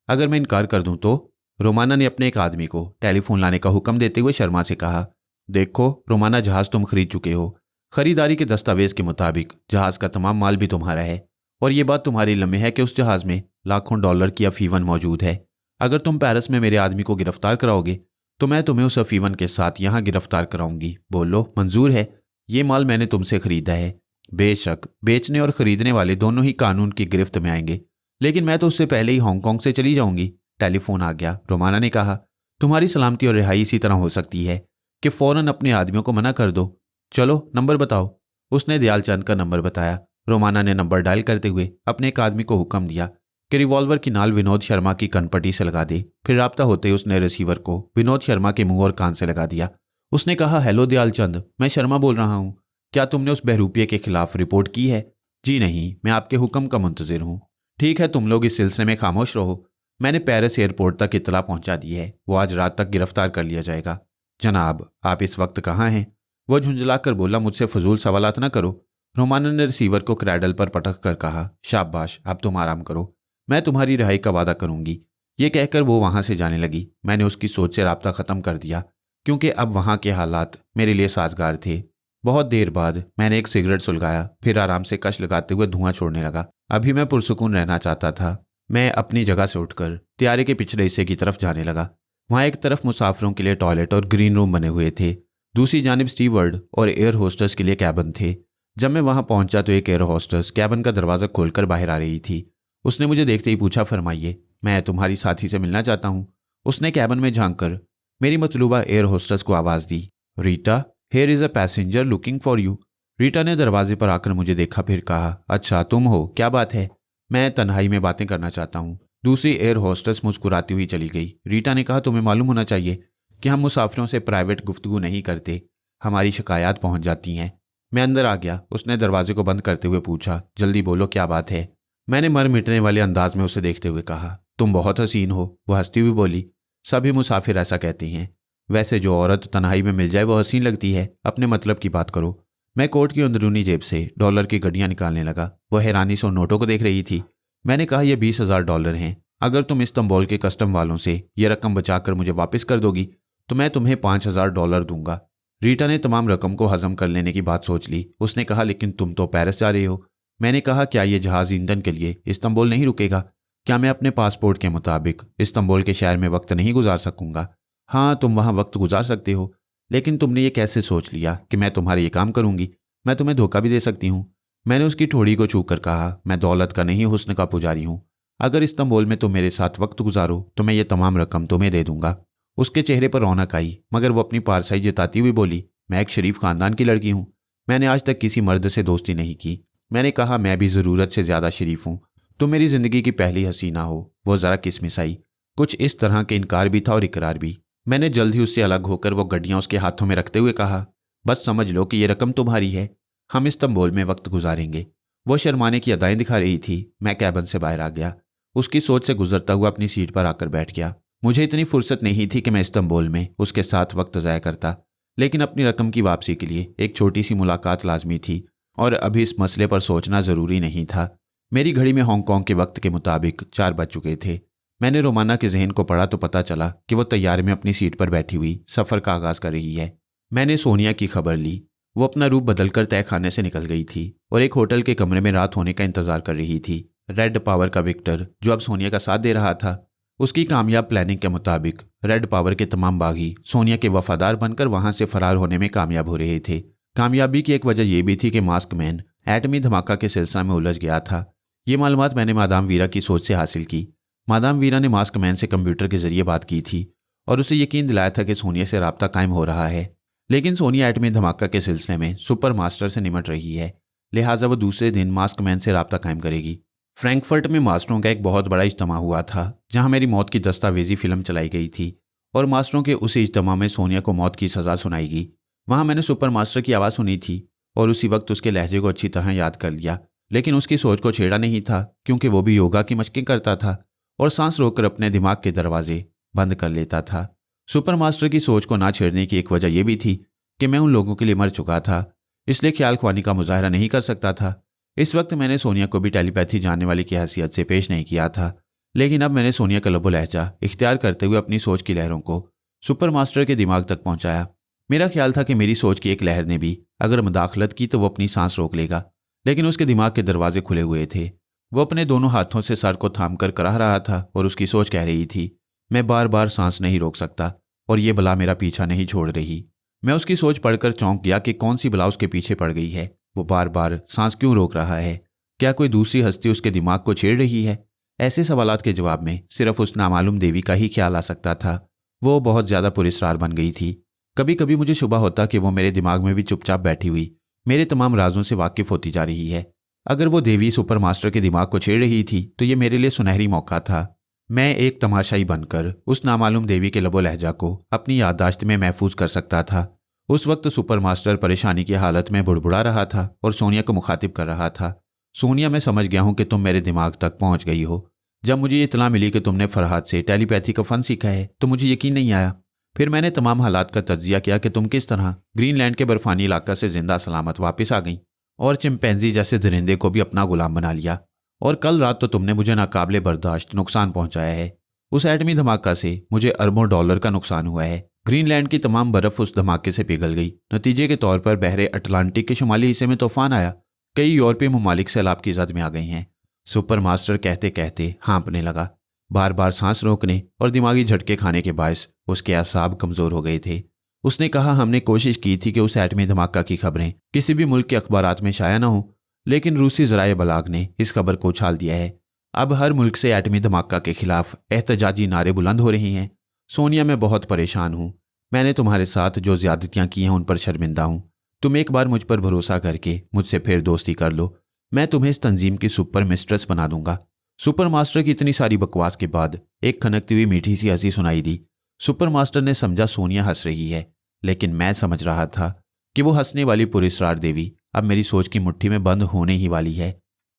अगर मैं इनकार कर दूं तो? रोमाना ने अपने एक आदमी को टेलीफोन लाने का हुक्म देते हुए शर्मा से कहा। देखो रोमाना, जहाज तुम खरीद चुके हो। खरीदारी के दस्तावेज के मुताबिक जहाज का तमाम माल भी तुम्हारा है, और ये बात तुम्हारी लम्हे है कि उस जहाज में लाखों डॉलर की अफीवन मौजूद है। अगर तुम पेरिस में मेरे आदमी को गिरफ्तार कराओगे तो मैं तुम्हें उस अफीवन के साथ यहाँ गिरफ्तार कराऊंगी। बोलो, मंजूर है? ये माल मैंने तुमसे खरीदा है। बेशक बेचने और खरीदने वाले दोनों ही कानून की गिरफ्त में आएंगे, लेकिन मैं तो उससे पहले ही हांगकांग से चली जाऊंगी। टेलीफोन आ गया। रोमाना ने कहा, तुम्हारी सलामती और रिहाई इसी तरह हो सकती है कि फौरन अपने आदमियों को मना कर दो। चलो नंबर बताओ। उसने दयालचंद का नंबर बताया। रोमाना ने नंबर डायल करते हुए अपने एक आदमी को हुक्म दिया कि रिवॉल्वर की नाल विनोद शर्मा की कनपट्टी से लगा दे। फिर राब्ता होते ही उसने रिसीवर को विनोद शर्मा के मुंह और कान से लगा दिया। उसने कहा, हेलो दयालचंद, मैं शर्मा बोल रहा हूँ। क्या तुमने उस बहरूपिये के खिलाफ रिपोर्ट की है? जी नहीं, मैं आपके हुक्म का मुंतजिर हूँ। ठीक है, तुम लोग इस सिलसिले में खामोश रहो। मैंने पेरिस एयरपोर्ट तक इत्तला पहुंचा दी है। वो आज रात तक गिरफ्तार कर लिया जाएगा। जनाब, आप इस वक्त कहाँ हैं? वो झुंझलाकर बोला, मुझसे फजूल सवालात ना करो। रोमाना ने रिसीवर को क्रैडल पर पटक कर कहा, शाबाश, अब तुम आराम करो, मैं तुम्हारी रिहाई का वादा करूंगी। ये कहकर वो वहां से जाने लगी। मैंने उसकी सोच से राब्ता खत्म कर दिया, क्योंकि अब वहां के हालात मेरे लिए साजगार थे। बहुत देर बाद मैंने एक सिगरेट सुलगाया, फिर आराम से कश लगाते हुए धुआं छोड़ने लगा। अभी मैं पुरसुकून रहना चाहता था। मैं अपनी जगह से उठकर त्यारे के पिछले हिस्से की तरफ जाने लगा। वहां एक तरफ मुसाफिरों के लिए टॉयलेट और ग्रीन रूम बने हुए थे, दूसरी जानिब स्टीवर्ड और एयर होस्टेस के लिए कैबिन थे। जब मैं वहां पहुंचा तो एक एयर होस्टेस कैबिन का दरवाजा खोलकर बाहर आ रही थी। उसने मुझे देखते ही पूछा, फरमाइए, मैं तुम्हारी साथी से मिलना चाहता हूं। उसने कैबिन में झांककर मेरी मतलूबा एयर होस्टेस को आवाज दी, Rita, here is a passenger looking for you. Rita ने दरवाजे पर आकर मुझे देखा, फिर कहा, अच्छा तुम हो, क्या बात है? मैं तन्हाई में बातें करना चाहता हूँ। दूसरी एयर होस्टेस मुस्कुराती हुई चली गई। रीटा ने कहा, तुम्हें मालूम होना चाहिए कि हम मुसाफिरों से प्राइवेट गुफ्तगू नहीं करते, हमारी शिकायत पहुंच जाती हैं। मैं अंदर आ गया। उसने दरवाजे को बंद करते हुए पूछा, जल्दी बोलो, क्या बात है? मैंने मर मिटने वाले अंदाज में उसे देखते हुए कहा, तुम बहुत हसीन हो। वो हंसती हुई बोली, सभी मुसाफिर ऐसा कहते हैं। वैसे जो औरत तन्हाई में मिल जाए वो हसीन लगती है। अपने मतलब की बात करो। मैं कोट की अंदरूनी जेब से डॉलर की गड्डियां निकालने लगा। वो हैरानी से उन नोटों को देख रही थी। मैंने कहा, यह 20,000 डॉलर हैं। अगर तुम इस्तांबुल के कस्टम वालों से यह रकम बचाकर मुझे वापस कर दोगी तो मैं तुम्हें 5,000 डॉलर दूंगा। रीटा ने तमाम रकम को हजम कर लेने की बात सोच ली। उसने कहा, लेकिन तुम तो पेरिस जा रहे हो। मैंने कहा, क्या यह जहाज ईंधन के लिए इस्तांबुल नहीं रुकेगा? क्या मैं अपने पासपोर्ट के मुताबिक इस्तांबुल के शहर में वक्त नहीं गुजार सकूंगा? हाँ, तुम वहां वक्त गुजार सकते हो, लेकिन तुमने ये कैसे सोच लिया कि मैं तुम्हारे ये काम करूंगी? मैं तुम्हें धोखा भी दे सकती हूँ। मैंने उसकी ठोड़ी को छूकर कहा, मैं दौलत का नहीं हुस्न का पुजारी हूँ। अगर इस्तांबुल में तुम मेरे साथ वक्त गुजारो तो मैं ये तमाम रकम तुम्हें दे दूंगा। उसके चेहरे पर रौनक आई, मगर वो अपनी पारसाई जताती हुई बोली, मैं एक शरीफ खानदान की लड़की हूँ। मैंने आज तक किसी मर्द से दोस्ती नहीं की। मैंने कहा, मैं भी ज़रूरत से ज़्यादा शरीफ हूँ। तुम मेरी ज़िंदगी की पहली हसीना हो। वो ज़रा किसमिसाई। कुछ इस तरह के इनकार भी था और इकरार भी। मैंने जल्द ही उससे अलग होकर वो गड्डियाँ उसके हाथों में रखते हुए कहा, बस समझ लो कि ये रकम तुम्हारी है। हम इस्तांबुल में वक्त गुजारेंगे। वो शर्माने की अदाएं दिखा रही थी। मैं कैबिन से बाहर आ गया। उसकी सोच से गुजरता हुआ अपनी सीट पर आकर बैठ गया। मुझे इतनी फुर्सत नहीं थी कि मैं इस्तांबुल में उसके साथ वक्त ज़ाया करता, लेकिन अपनी रकम की वापसी के लिए एक छोटी सी मुलाकात लाजमी थी और अभी इस मसले पर सोचना ज़रूरी नहीं था। मेरी घड़ी में हांगकांग के वक्त के मुताबिक 4 बज चुके थे। मैंने रोमाना के जहन को पढ़ा तो पता चला कि वो तैयार में अपनी सीट पर बैठी हुई सफ़र का आगाज़ कर रही है। मैंने सोनिया की खबर ली। वो अपना रूप बदलकर तय खाने से निकल गई थी और एक होटल के कमरे में रात होने का इंतजार कर रही थी। रेड पावर का विक्टर, जो अब सोनिया का साथ दे रहा था, उसकी कामयाब प्लानिंग के मुताबिक रेड पावर के तमाम बागी सोनिया के वफादार बनकर वहां से फरार होने में कामयाब हो रहे थे। कामयाबी की एक वजह यह भी थी कि मास्क मैन एटमी धमाका के सिलसिले में उलझ गया था। ये मालूमात मैंने मादाम वीरा की सोच से हासिल की। मादाम वीरा ने मास्क मैन से कंप्यूटर के जरिए बात की थी और उसे यकीन दिलाया था कि सोनिया से राब्ता कायम हो रहा है, लेकिन सोनिया एटमी धमाका के सिलसिले में सुपर मास्टर से निमट रही है, लिहाजा वो दूसरे दिन मास्क मैन से राब्ता कायम करेगी। फ्रैंकफर्ट में मास्टरों का एक बहुत बड़ा इज्तिमा हुआ था, जहां मेरी मौत की दस्तावेजी फिल्म चलाई गई थी और मास्टरों के उसी इज्तिमा में सोनिया को मौत की सज़ा सुनाएगी। वहां मैंने सुपर मास्टर की आवाज़ सुनी थी और उसी वक्त उसके लहजे को अच्छी तरह याद कर लिया, लेकिन उसकी सोच को छेड़ा नहीं था क्योंकि वो भी योगा की मशकें करता था और सांस रोककर अपने दिमाग के दरवाजे बंद कर लेता था। सुपर मास्टर की सोच को ना छेड़ने की एक वजह यह भी थी कि मैं उन लोगों के लिए मर चुका था, इसलिए ख्याल ख्वानी का मुजाहरा नहीं कर सकता था। इस वक्त मैंने सोनिया को भी टेलीपैथी जानने वाली की हैसियत से पेश नहीं किया था, लेकिन अब मैंने सोनिया का लबो लहजा इख्तियार करते हुए अपनी सोच की लहरों को सुपर मास्टर के दिमाग तक पहुंचाया। मेरा ख्याल था कि मेरी सोच की एक लहर ने भी अगर मुदाखलत की तो वो अपनी सांस रोक लेगा, लेकिन उसके दिमाग के दरवाजे खुले हुए थे। वो अपने दोनों हाथों से सर को थाम कर कराह रहा था और उसकी सोच कह रही थी, मैं बार बार सांस नहीं रोक सकता और ये बला मेरा पीछा नहीं छोड़ रही। मैं उसकी सोच पढ़कर चौंक गया कि कौन सी बला उसके पीछे पड़ गई है। वो बार बार सांस क्यों रोक रहा है? क्या कोई दूसरी हस्ती उसके दिमाग को छेड़ रही है? ऐसे सवालात के जवाब में सिर्फ उस नामालूम देवी का ही ख्याल आ सकता था। वो बहुत ज्यादा पुरस्कार बन गई थी। कभी कभी मुझे शुबा होता कि वो मेरे दिमाग में भी चुपचाप बैठी हुई मेरे तमाम राजों से वाकिफ होती जा रही है। अगर वो देवी सुपर मास्टर के दिमाग को छेड़ रही थी तो ये मेरे लिए सुनहरी मौका था। मैं एक तमाशाई बनकर उस नामालूम देवी के लबो लहजा को अपनी याददाश्त में महफूज कर सकता था। उस वक्त सुपर मास्टर परेशानी की हालत में बुड़बुड़ा रहा था और सोनिया को मुखातिब कर रहा था। सोनिया, मैं समझ गया हूं कि तुम मेरे दिमाग तक पहुंच गई हो। जब मुझे ये इत्तला मिली कि तुमने फरहाद से टेलीपैथी का फन सीखा है तो मुझे यकीन नहीं आया। फिर मैंने तमाम हालात का तज्जिया किया कि तुम किस तरह ग्रीनलैंड के बर्फानी इलाका से जिंदा सलामत वापस आ गई और चिंपैंजी जैसे दरिंदे को भी अपना गुलाम बना लिया। और कल रात तो तुमने मुझे नाकाबिले बर्दाश्त नुकसान पहुंचाया है। उस एटमी धमाका से मुझे अरबों डॉलर का नुकसान हुआ है। ग्रीनलैंड की तमाम बर्फ उस धमाके से पिघल गई। नतीजे के तौर पर बहरे अटलांटिक के शुमाली हिस्से में तूफान आया। कई यूरोपीय ममालिक सैलाब की जद में आ गई हैं। सुपर मास्टर कहते कहते हाँपने लगा। बार बार सांस रोकने और दिमागी झटके खाने के बायस उसके असाब कमजोर हो गए थे। उसने कहा, हमने कोशिश की थी कि उस एटमी धमाका की खबरें किसी भी मुल्क के अखबारात में शाया न हो, लेकिन रूसी ज़राए बलाग ने इस खबर को उछाल दिया है। अब हर मुल्क से एटमी धमाका के खिलाफ एहतजाजी नारे बुलंद हो रही हैं। सोनिया, मैं बहुत परेशान हूँ। मैंने तुम्हारे साथ जो ज्यादतियाँ की हैं उन पर शर्मिंदा हूँ। तुम एक बार मुझ पर भरोसा करके मुझसे फिर दोस्ती कर लो। मैं तुम्हें इस तंजीम की सुपर मिस्ट्रेस बना दूंगा। सुपर मास्टर की इतनी सारी बकवास के बाद एक खनकती हुई मीठी सी हंसी सुनाई दी। सुपर मास्टर ने समझा सोनिया हंस रही है, लेकिन मैं समझ रहा था कि वो हंसने वाली पुरस्कार देवी अब मेरी सोच की मुट्ठी में बंद होने ही वाली है।